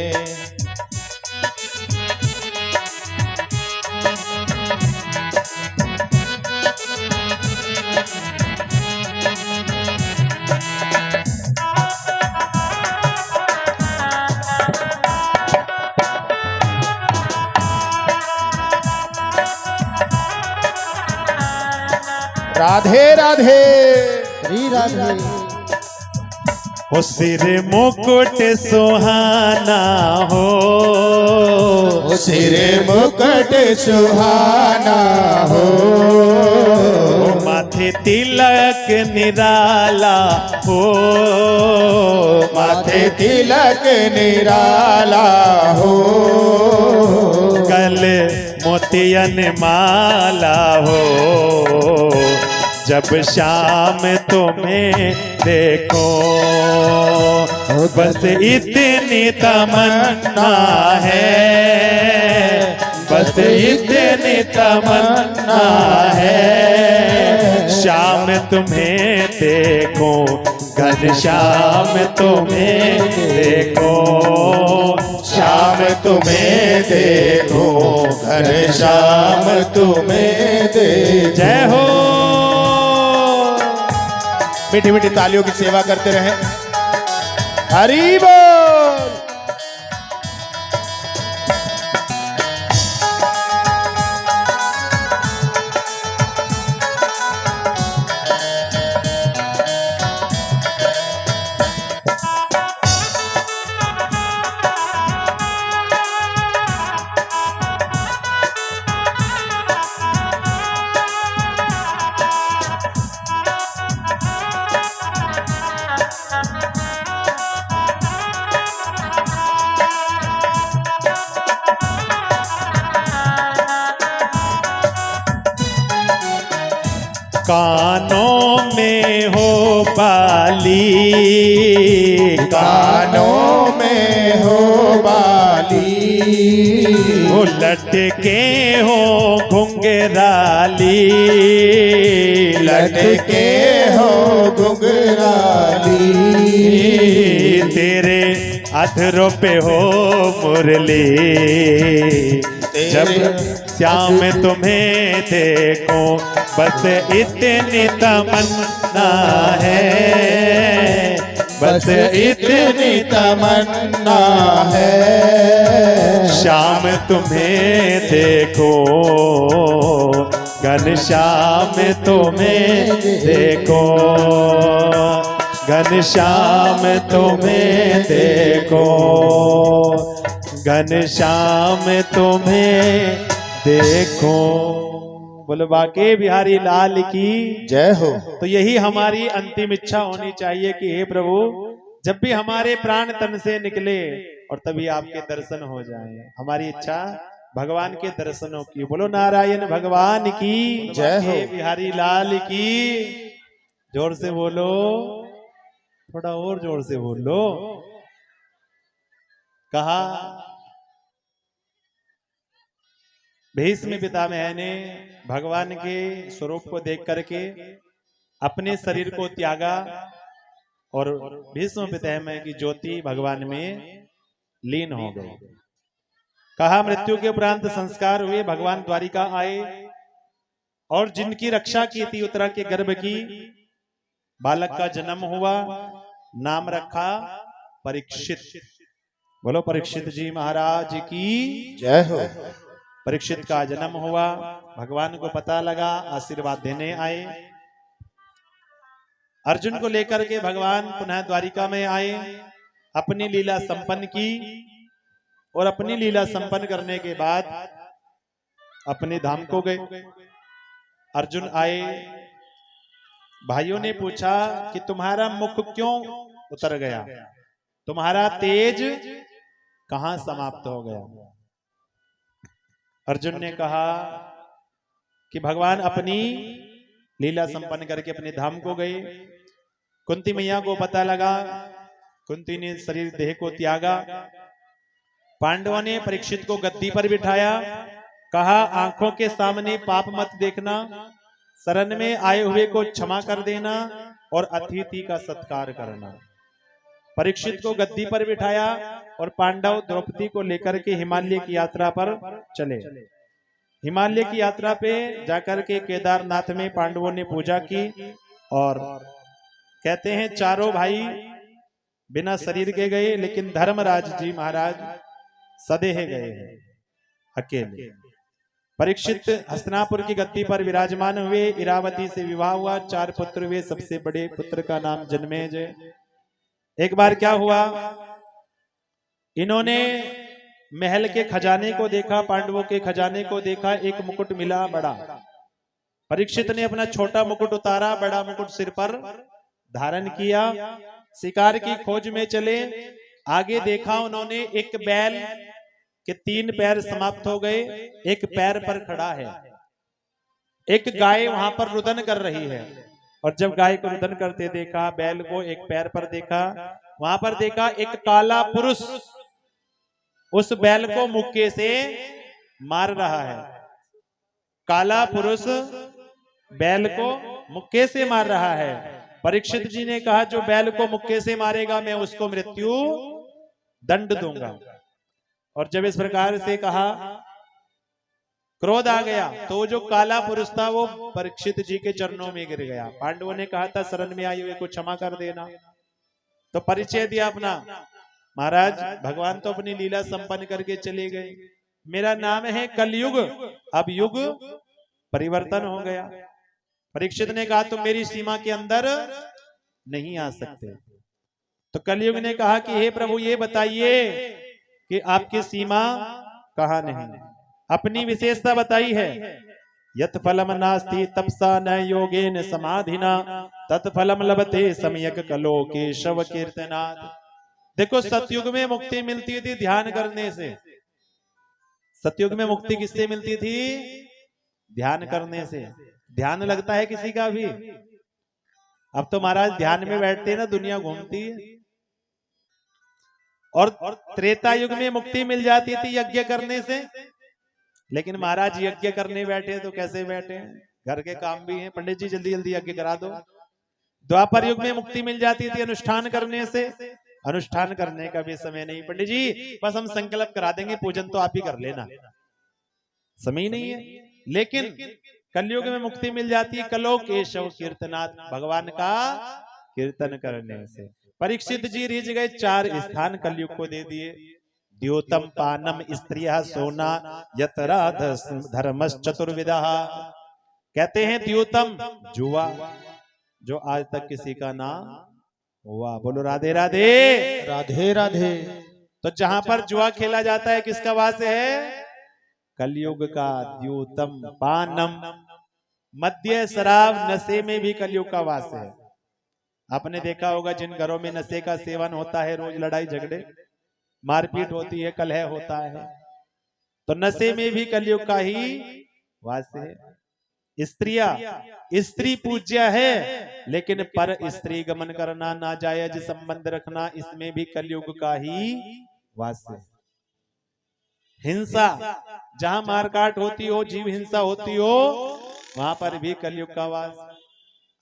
राधे राधे श्री राधे। हो सिर मुकुट सुहाना हो, सिर मुकुट सुहाना हो, माथे तिलक निराला हो, माथे तिलक निराला हो, गल मोतियन माला हो, जब शाम तुम्हें देखो, बस इतनी तमन्ना है, बस इतनी तमन्ना है, शाम तुम्हें देखो, घनश्याम तुम्हें देखो, श्याम तुम्हें देखो, घनश्याम तुम्हें देखो। जय हो। मीठी मीठी तालियों की सेवा करते रहें। हरि बोल। कानों में हो बाली, कानों में हो बाली, हो लटके हो घुंघराली, लटके हो घुंघराली, तेरे अधरों पे हो मुरली, जब श्याम तुम्हें देखो, बस इतनी तमन्ना है, बस इतनी तमन्ना है, श्याम तुम्हें देखो, घनश्याम तुम्हें देखो, घनश्याम तुम्हें देखो, घनश्याम तुम्हें देखो। बोलो बाके बिहारी लाल की। जय हो। तो यही हमारी अंतिम इच्छा होनी चाहिए कि हे प्रभु, जब भी हमारे प्राण तन से निकले और तभी आपके दर्शन हो जाएं, हमारी इच्छा भगवान के दर्शनों की। बोलो नारायण भगवान की जय हो। बिहारी लाल की। जोर से बोलो, थोड़ा और जोर से बोलो। कहा भीष्म पितामह ने भगवान के स्वरूप को देख करके अपने शरीर को त्यागा और भीष्म पितामह की ज्योति भगवान में लीन हो गई। कहा मृत्यु के उपरांत संस्कार हुए, भगवान द्वारिका आए और जिनकी रक्षा की थी उत्तरा के गर्भ की, बालक का जन्म हुआ, नाम रखा परीक्षित। बोलो परीक्षित जी महाराज की जय हो। परीक्षित का जन्म हुआ, भगवान को पता लगा, आशीर्वाद देने आए। अर्जुन को लेकर के भगवान पुनः द्वारिका में आए, अपनी लीला संपन्न की और अपनी लीला संपन्न करने के बाद अपने धाम को गए। अर्जुन आए, भाइयों ने पूछा कि तुम्हारा मुख क्यों उतर गया, तुम्हारा तेज कहां समाप्त हो गया। अर्जुन ने कहा कि भगवान अपनी लीला संपन्न करके अपने धाम को गए। कुंती मैया को पता लगा, कुंती ने शरीर देह को त्यागा। पांडवों ने परीक्षित को गद्दी पर बिठाया, कहा आंखों के सामने पाप मत देखना, शरण में आए हुए को क्षमा कर देना और अतिथि का सत्कार करना। परीक्षित को गद्दी पर बिठाया और पांडव द्रौपदी को लेकर के हिमालय की यात्रा पर चले। हिमालय की यात्रा पे जाकर के केदारनाथ में पांडवों ने पूजा की और कहते हैं चारों भाई बिना शरीर के गए, लेकिन धर्मराज जी महाराज सदेह गए हैं अकेले। परीक्षित हस्तिनापुर की गद्दी पर विराजमान हुए, इरावती से विवाह हुआ, 4 पुत्र हुए। सबसे बड़े पुत्र का नाम जन्मेजय। एक बार क्या हुआ, इन्होंने महल के खजाने को देखा, पांडवों के खजाने को देखा, एक मुकुट मिला बड़ा। परीक्षित ने अपना छोटा मुकुट उतारा, बड़ा मुकुट सिर पर धारण किया, शिकार की खोज में चले। आगे देखा उन्होंने एक बैल के 3 पैर समाप्त हो गए, एक पैर पर खड़ा है। एक गाय वहां पर रुदन कर रही है और जब गाय को रुदन करते देखा, बैल को एक पैर पर देखा, वहां पर देखा एक काला पुरुष उस बैल को मुक्के से मार रहा है। काला पुरुष बैल को मुक्के से मार रहा है। परीक्षित जी ने कहा जो बैल को मुक्के से मारेगा मैं उसको मृत्यु दंड दूंगा। और जब इस प्रकार से कहा, क्रोध आ गया, तो जो काला पुरुष था वो परीक्षित जी के चरणों में गिर गया। पांडवों ने कहा था शरण में आए हुए को क्षमा कर देना, तो परिचय दिया अपना, महाराज भगवान तो अपनी लीला संपन्न करके चले गए, मेरा नाम है कलयुग, अब युग परिवर्तन हो गया। परीक्षित ने कहा तुम मेरी सीमा के अंदर नहीं आ सकते। तो कलयुग ने कहा कि हे प्रभु ये बताइए कि आपकी सीमा कहां नहीं, अपनी विशेषता बताई है। यत फलम नास्ति तपसा न योगेन समाधिना तत्फलम लभते सम्यक कलो केशव कीर्तनात्। देखो सतयुग में मुक्ति मिलती थी ध्यान करने से। सतयुग में मुक्ति किससे मिलती थी? ध्यान करने से। ध्यान लगता है किसी का भी? अब तो महाराज ध्यान में बैठते हैं ना, दुनिया घूमती है। और त्रेता युग में मुक्ति मिल जाती थी यज्ञ करने से, लेकिन महाराज यज्ञ करने बैठे तो कैसे बैठे? घर के काम भी हैं, पंडित जी जल्दी जल्दी यज्ञ करा दो। द्वापर युग में मुक्ति मिल जाती थी अनुष्ठान करने से, अनुष्ठान करने का भी समय नहीं, पंडित जी बस हम संकल्प करा देंगे, पूजन तो आप ही कर लेना, समय नहीं है। लेकिन कलयुग में मुक्ति मिल जाती है कलो केशव कीर्तनात्, भगवान का कीर्तन करने से। परीक्षित जी रिझ गए, 4 स्थान कलयुग को दे दिए। द्योतम पानम स्त्रिया सोना यतरा धर्मस चतुर्विधा। कहते हैं द्योतम जुआ, जो आज तक किसी का ना हुआ। बोलो राधे राधे राधे राधे। तो जहां पर जुआ खेला जाता है किसका वास है? कलयुग का द्यूतम पानम, मद्य शराब नशे में भी कलयुग का वास है। आपने देखा होगा जिन घरों में नशे का सेवन होता है, रोज लड़ाई झगड़े मारपीट होती है, कलह होता है, तो नशे में भी कलयुग का ही वास है। स्त्री पूज्य है, लेकिन पर स्त्री गमन करना, नाजायज संबंध रखना, इसमें भी कलयुग का ही वास है। हिंसा, जहां मारकाट होती हो, जीव हिंसा होती हो, वहां पर भी कलयुग का वास।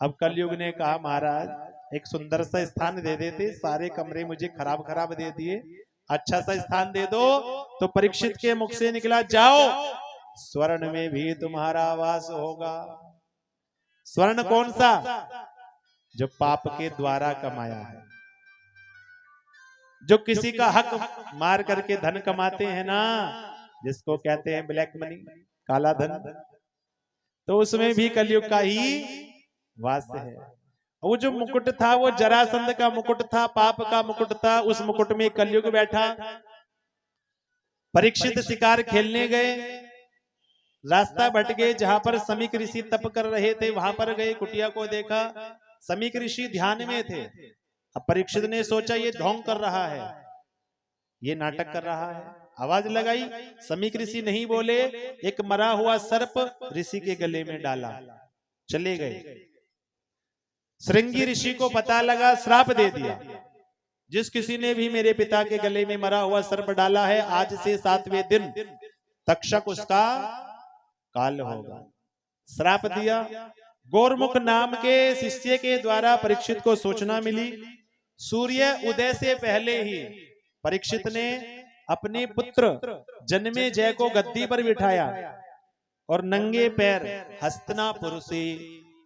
अब कलयुग ने कहा महाराज एक सुंदर सा स्थान दे देते, सारे कमरे मुझे खराब खराब दे दिए, अच्छा सा स्थान दे दो। तो परीक्षित के मुख से निकला, जाओ स्वर्ण में भी तुम्हारा वास होगा। स्वर्ण कौन सा? जो पाप के द्वारा कमाया है, जो किसी का हक मार करके धन कमाते हैं ना, जिसको कहते हैं ब्लैक मनी, काला धन, तो उसमें भी कलयुग का ही वास है। वो जो मुकुट था वो जरासंध का मुकुट था, पाप का मुकुट था, उस मुकुट में कलयुग बैठा। परीक्षित शिकार खेलने गए, रास्ता भट गए, जहां पर समीक ऋषि तप कर रहे थे वहां पर गए, कुटिया को देखा, समीक ऋषि ध्यान में थे। अब परीक्षित ने सोचा ये ढोंग कर रहा है, ये नाटक कर रहा है, आवाज लगाई, समीक ऋषि नहीं बोले, एक मरा हुआ सर्प ऋषि के गले में डाला, चले गए। श्रृंगी ऋषि को पता लगा, श्राप दे दिया, जिस किसी ने भी मेरे पिता के गले में मरा हुआ सर्प डाला है, आज से 7वें दिन तक्षक उसका काल होगा। श्राप दिया। गौरमुख नाम के शिष्य के द्वारा परीक्षित को सूचना मिली। सूर्य उदय से पहले ही परीक्षित ने अपने पुत्र जन्मे जय को गद्दी पर बिठाया और नंगे पैर हस्तिनापुर से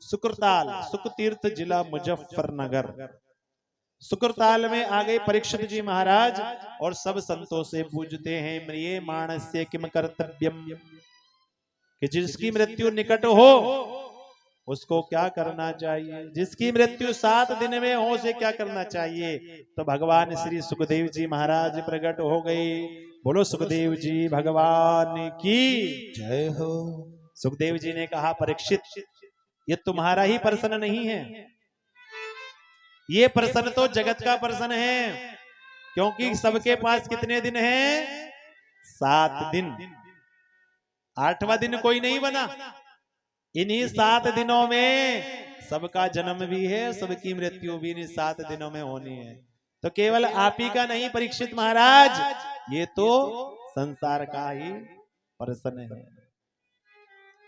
सुक्रताल, सुखतीर्थ जिला मुजफ्फरनगर, सुक्रताल में आ गए परीक्षित जी महाराज और सब संतों से पूछते हैं, म्रिये मानस्य किम कर्तव्यम, कि जिसकी मृत्यु निकट हो उसको क्या करना चाहिए, जिसकी मृत्यु 7 दिन में हो उसे क्या करना चाहिए। तो भगवान श्री सुखदेव जी महाराज प्रकट हो गए। बोलो सुखदेव जी भगवान की जय हो। सुखदेव जी ने कहा, परीक्षित ये तुम्हारा ही प्रश्न नहीं है, ये प्रश्न तो जगत का प्रश्न है, क्योंकि सबके पास कितने दिन हैं? 7 दिन। 8वां दिन कोई नहीं बना। इन्हीं 7 दिनों में सबका जन्म भी है, सबकी मृत्यु भी इन्हीं 7 दिनों में होनी है। तो केवल आप ही का नहीं परीक्षित महाराज, ये तो संसार का ही प्रश्न है।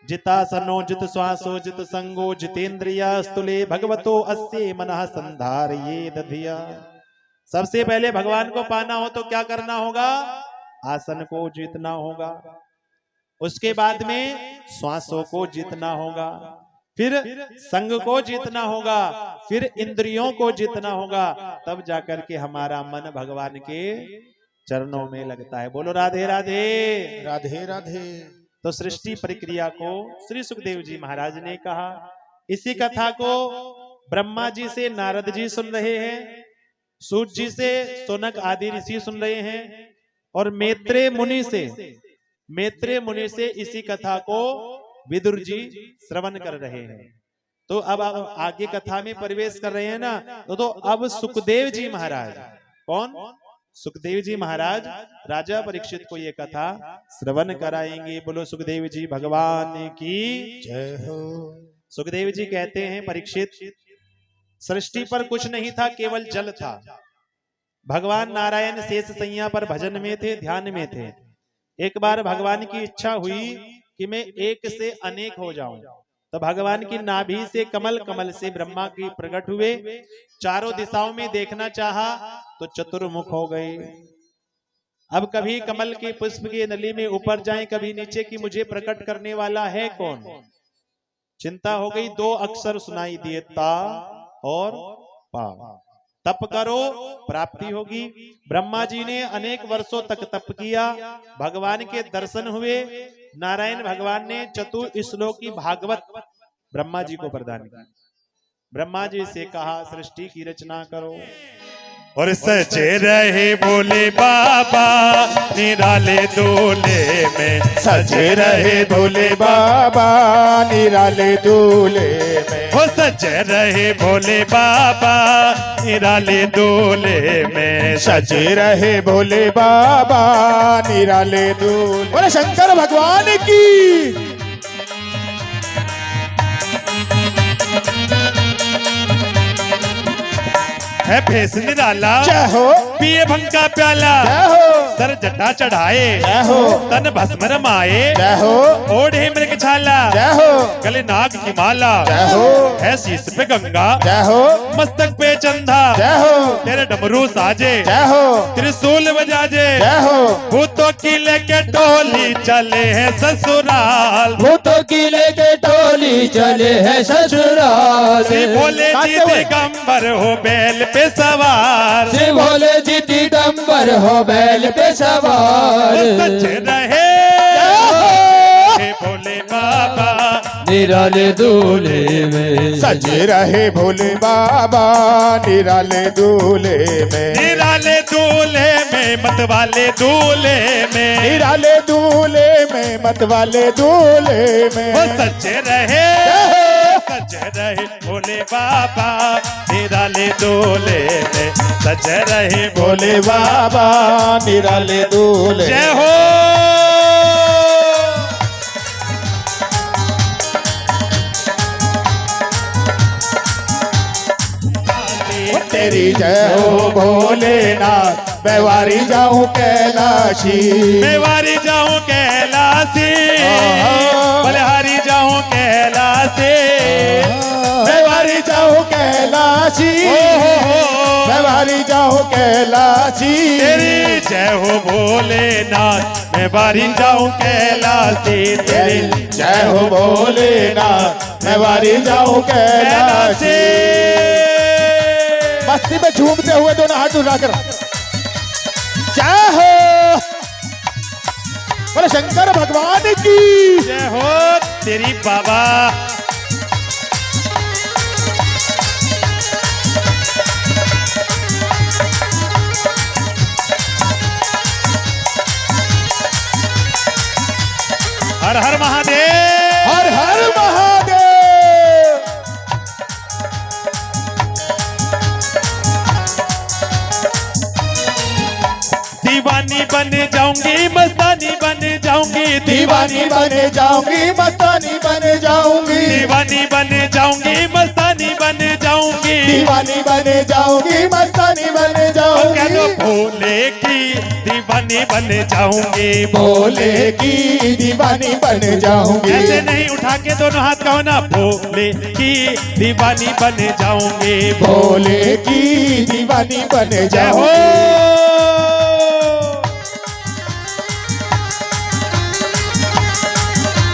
जितासनो जित श्वासो जित संगो जितेंद्रिया स्तुले भगवतो अस्ये मनः संधारयेद धिया। सबसे पहले भगवान को पाना हो तो क्या करना होगा? आसन को जीतना होगा, उसके बाद में श्वासों को जीतना होगा, फिर संग को जीतना होगा, फिर इंद्रियों को जीतना होगा, तब जाकर के हमारा मन भगवान के चरणों में लगता है। बोलो राधे राधे। राधे राधे। तो सृष्टि प्रक्रिया को श्री सुखदेव जी महाराज ने कहा। इसी कथा को ब्रह्मा जी से नारद जी सुन रहे हैं, सूत जी से सोनक आदि ऋषि सुन रहे हैं, और मैत्रेय मुनि से इसी कथा को विदुर जी श्रवण कर रहे हैं। तो अब आगे कथा में प्रवेश कर रहे हैं ना, तो अब सुखदेव जी महाराज, कौन? सुखदेव जी महाराज राजा परीक्षित को ये कथा श्रवण कराएंगे। बोलो सुखदेव जी भगवान की जय हो। सुखदेव जी कहते हैं, परीक्षित सृष्टि पर कुछ नहीं था, केवल जल था। भगवान नारायण शेष सैया पर भजन में थे, ध्यान में थे। एक बार भगवान की इच्छा हुई कि मैं एक से अनेक हो जाऊं, तो भगवान की नाभि से कमल, कमल से ब्रह्मा की प्रकट हुए। चारों दिशाओं में देखना चाहा तो चतुर्मुख हो गए। अब कभी कमल के पुष्प की नली में ऊपर जाएं, कभी नीचे की मुझे प्रकट करने वाला है कौन? चिंता हो गई। 2 अक्षर सुनाई दिए, ता और पा। तप करो प्राप्ति होगी। ब्रह्मा जी ने अनेक वर्षों तक तप किया, भगवान के दर्शन हुए। नारायण भगवान ने चतुश्लोकी भागवत ब्रह्मा जी को प्रदान की। ब्रह्मा जी से कहा, सृष्टि की रचना करो। और सजे रहे भोले बाबा निराले दूल्हे में, सजे रहे भोले बाबा निराले दूल्हे में, हो सजे रहे भोले बाबा निराले दूल्हे में, सजे रहे भोले बाबा निराले दूल्हे। बोले शंकर भगवान की। है भेष निराला, जय हो, पिए भंग का प्याला, जय हो, सर जटा चढ़ाए, जय हो, तन भस्म रमाए, जय हो, ओढ़े मृग छाला, जय हो, गले नाग की माला, जय हो, है शीश पे गंगा, जय हो, मस्तक पे चंदा, जय हो, तेरे डमरू साजे, जय हो, त्रिशूल बजाजे, जय हो, भूतों की लेके टोली चले हैं ससुराल, भूतों की लेके टोली चले हैं ससुराल। श्री भोले जी दिगंबर हो बैल पे सवार, श्री भोले जी दिगंबर हो बैल पे सवार। सच रहे हे भोले बाबा निराले दूल्हे में, सजे रहे भोले बाबा निराले दूल्हे में, निराले दूल्हे में मतवाले दूल्हे में, निराले दूल्हे में मतवाले दूल्हे में। वो सच्चे रहे सच्चे रहे भोले बाबा निराले दूल्हे में, सच्चे रहे भोले बाबा निराले दूल्हे। जय हो। तेरी जय हो भोलेनाथ, मैं जाऊं कैलाशी, मैं जाऊं कैलाशी, बलिहारी जाऊं कैलाशी, मैं जाऊं कैलाशी, मैं जाऊं कैलाशी। तेरी जय हो भोलेनाथ, मैं बारी जाऊं कैलाशी, तेरी जय हो भोलेनाथ, मैं बारी जाऊं कैलाशी। मस्ती में झूमते हुए दोनों हाथ उठाकर जय हो। बोले शंकर भगवान की जय हो। तेरी बाबा हर हर महादेव, हर हर महादेव। दीवानी बन जाऊंगी मस्तानी बन जाऊंगी, दीवानी बन जाऊंगी मस्तानी बन जाऊंगी, दीवानी बन जाऊंगी मस्तानी बन जाऊंगी, दीवानी बन जाऊंगी मस्तानी बन कह दो जाऊंगी। भोले की दीवानी बन जाऊंगी, भोले की दीवानी बन जाऊंगी। ऐसे नहीं उठा के दोनों हाथ कहो ना, भोले की दीवानी बन जाऊंगी, भोले की दीवानी बन जय हो। जाऊंगी।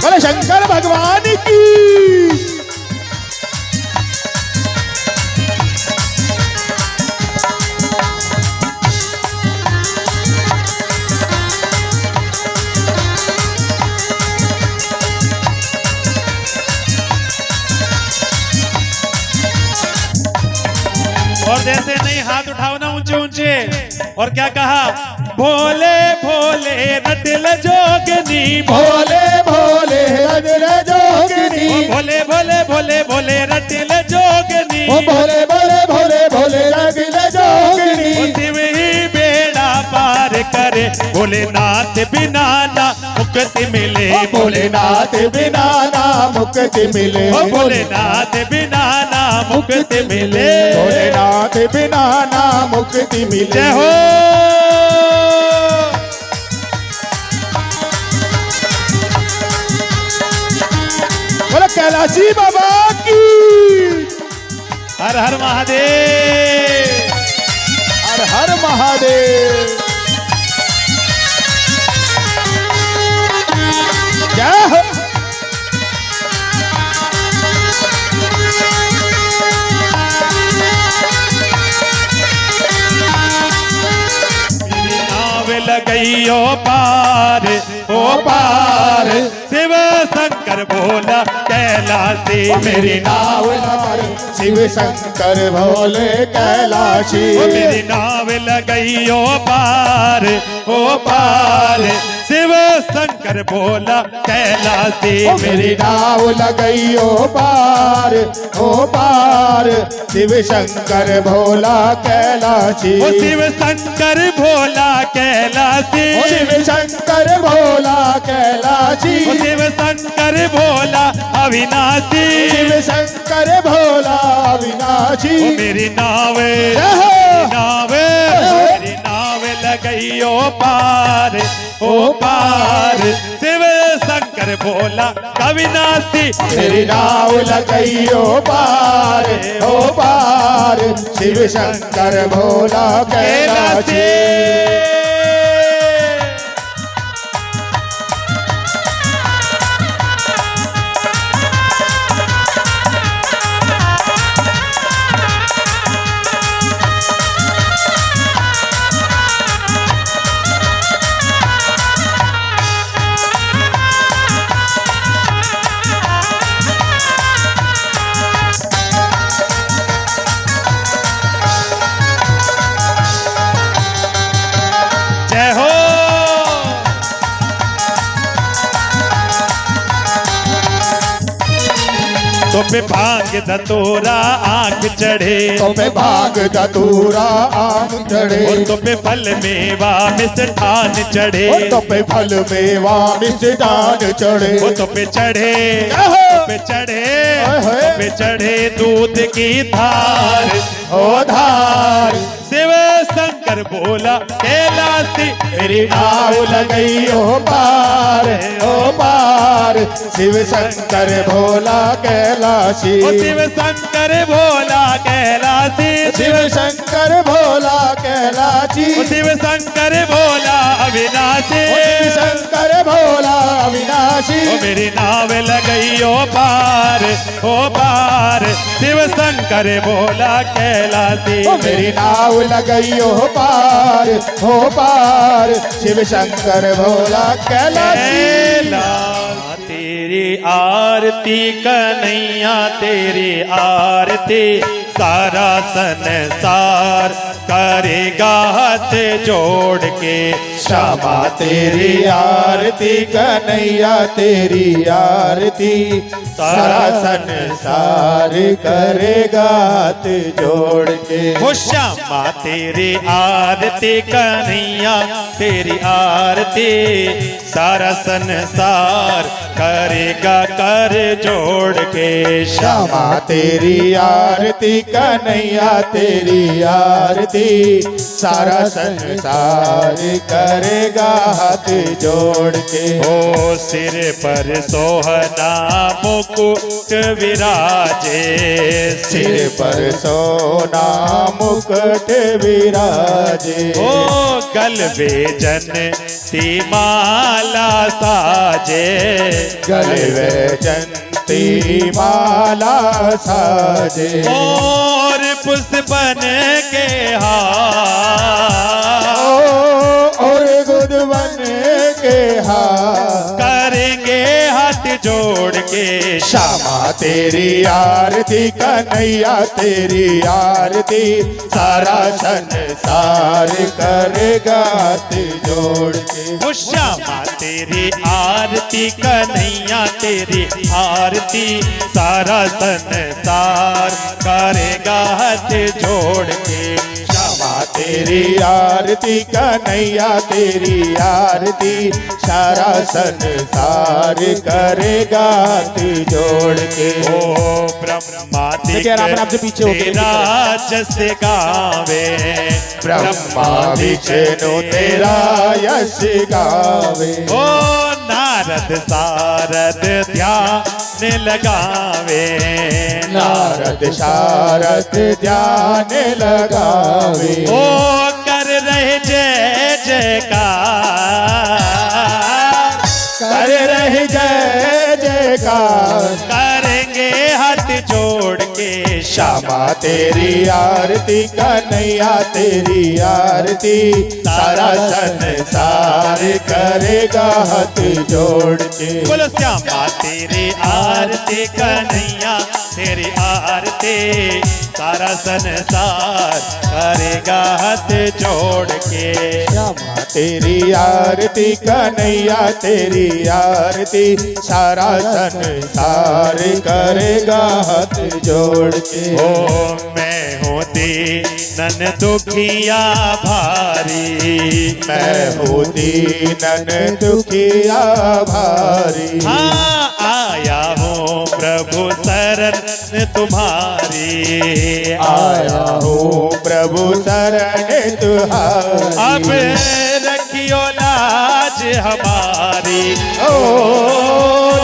बोले शंकर भगवान की। और जैसे नहीं हाथ उठाओ ना ऊंचे ऊंचे, और क्या कहा, भोले भोले रटल जोगनी, भोले भोले रटल जोगनी, ओ भोले भोले भोले भोले रटल जोगनी, ओ भोले भोले भोले भोले रटल जोगनी। ओ शिव ही बेड़ा पार करे, भोलेनाथ बिना ना मुक्ति मिले, भोलेनाथ बिना ना मुक्ति मिले, ओ भोलेनाथ बिना ना मुक्ति मिले, भोलेनाथ बिना ना मुक्ति मिले। जय हो। बोले कैलाशी बाबा की। हर हर महादेव, हर हर महादेव। जय हो। नाव लगई ओ पार, ओ पार, शिव शंकर भोला कैलाशी, मेरी नाव लगाई शिव शंकर भोले कैलाशी। मेरी नाव लगई ओ पार शिव शंकर भोला कैलाशी। मेरी नाव लगई ओ पार शिव शंकर भोला कैलाशी। शिव शंकर भोला कैलाशी। शिव शंकर भोला कैलाशी। शिव शंकर भोला अविनाशी। शिव शंकर भोला अविनाशी। मेरी नाव लगई ओ पार शिव शंकर भोला अविनाशी। मेरी नाव लगई ओ पार शिव शंकर भोला कैलाशी। जय हो। तो पे भांग धतूरा आंख चढ़े। तो पे भांग धतूरा आम चढ़े। तो पे फल मेवा मिष्ठान चढ़े। तो पे फल मेवा मिष्ठान चढ़े। तो पे चढ़े दूध की धार ओ धार शिव शंकर भोला कैलाशी। मेरी नाव लगई ओ पार शिव शंकर भोला कैलाशी। शिव शंकर भोला कैलाशी। शिव शंकर भोला कैलाशी। शिव शंकर भोला अविनाशी। शिव शंकर भोला अविनाशी। मेरी नाव लगई ओ पार शिव शंकर भोला कैलाशी। मेरी नाव लगई ओ पार शिव शंकर भोला कैलाशी। तेरी आरती कन्हैया तेरी आरती सारा संसार करेगा हाथ जोड़ के। श्यामा तेरी आरती कन्हैया तेरी आरती सारा संसार करेगा हाथ जोड़ के। वो श्यामा तेरी आरती कन्हैया तेरी आरती सारा संसार करेगा कर जोड़ के। श्यामा तेरी आरती कन्हैया तेरी आरती सारा संसार करेगा हाथ जोड़ के। ओ सिर पर सोहना मुकुट विराजे। सिर पर सोना मुकुट विराजे। ओ गल बेजन ती माला साजे। गले जंती माला साजे। और पुष्पन के हार और गुदवन के हार करेंगे हाथ जोड़ के। श्यामा तेरी आरती कन्हैया तेरी आरती सारा संसार करेगा हाथ जोड़ के। वो श्यामा तेरी आरती कन्हैया तेरी आरती सारा संसार करेगा हाथ जोड़ के। श्यामा तेरी आरती कन्हैया तेरी आरती सारा संसार करेगा हाथ जोड़ के। ओ ब्रह्मादिक देखिए, आपसे पीछे होके तेरा जस गावे। ब्रह्मा विष्णु तेरा यश गावे। ओ नारद सारद ध्यान लगावे। नारद शारद ध्यान लगावे। ओ कर रहे जय जयकार। कर रहे जय जयकार। करेंगे हाथ जोड़ के। श्यामा तेरी आरती कन्हैया तेरी आरती सारा संसार करेगा हाथ जोड़ के। बोलो श्यामा तेरी आरती कन्हैया तेरी आरती सारा संसार करेगा हाथ जोड़ के। श्यामा तेरी आरती कन्हैया तेरी आरती सारा संसार करेगा हाथ जोड़ के। ओ मैं हूँ दीनन दुखिया भारी, मैं हूँ दीनन दुखिया भारी। हाँ आया हूँ प्रभु शरण तुम्हारी, आया हूँ प्रभु शरण तुहारी। अब रखियो लाज हमारी, ओ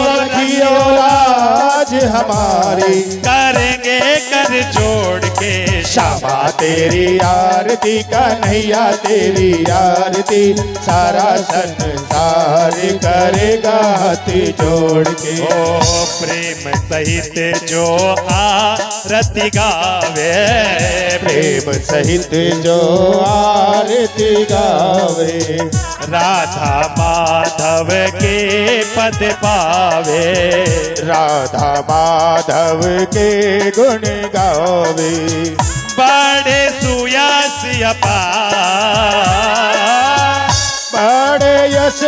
रखियो लाज हमारी। करेंगे कर जोड़ के। श्यामा तेरी आरती कन्हैया तेरी आरती सारा संसार करेगा हाथ जोड़ के। ओ प्रेम सहित जो आरती गावे, प्रेम सहित जो आरती गावे राधा माधव के पद पावे, राधा माधव के गुण गावे। बड़े सुयस अपार, बड़े यश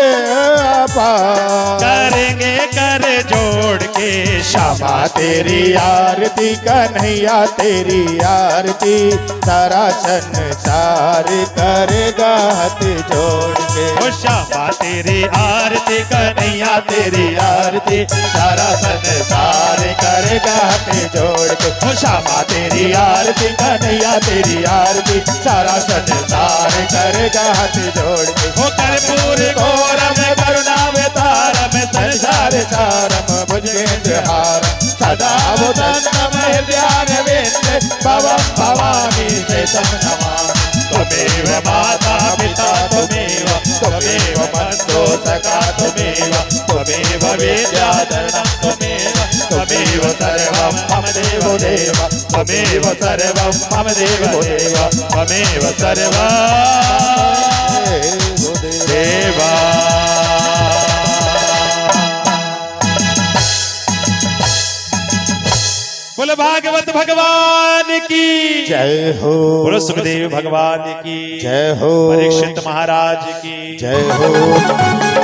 अपार करेंगे कर जोड़ के। श्यामा तेरी आरती कन्हैया तेरी आरती सारा संसार करेगा हाथ जोड़ के। ओ श्यामा तेरी आरती कन्हैया तेरी आरती सारा संसार करेगा हाथ जोड़ के। ओ श्यामा तेरी आरती कन्हैया तेरी आरती सारा संसार करेगा हाथ जोड़ के। ओ कर्पूर घोरम करुणावतारम संसार सारम भुजगेन्द्रहारम सदा वदन्नम हृदयारविंद भवं भवानी शेषं नमामि। त्वमेव माता पिता त्वमेव त्वमेव बन्धो सखा त्वमेव त्वमेव विद्याधरणं त्वमेव त्वमेव सर्वं मम देवो देव त्वमेव सर्वं मम देवो देव त्वमेव सर्वं देवा। बोलो भागवत भगवान की जय हो। बोलो सुखदेव भगवान की जय हो। परीक्षित महाराज की जय हो।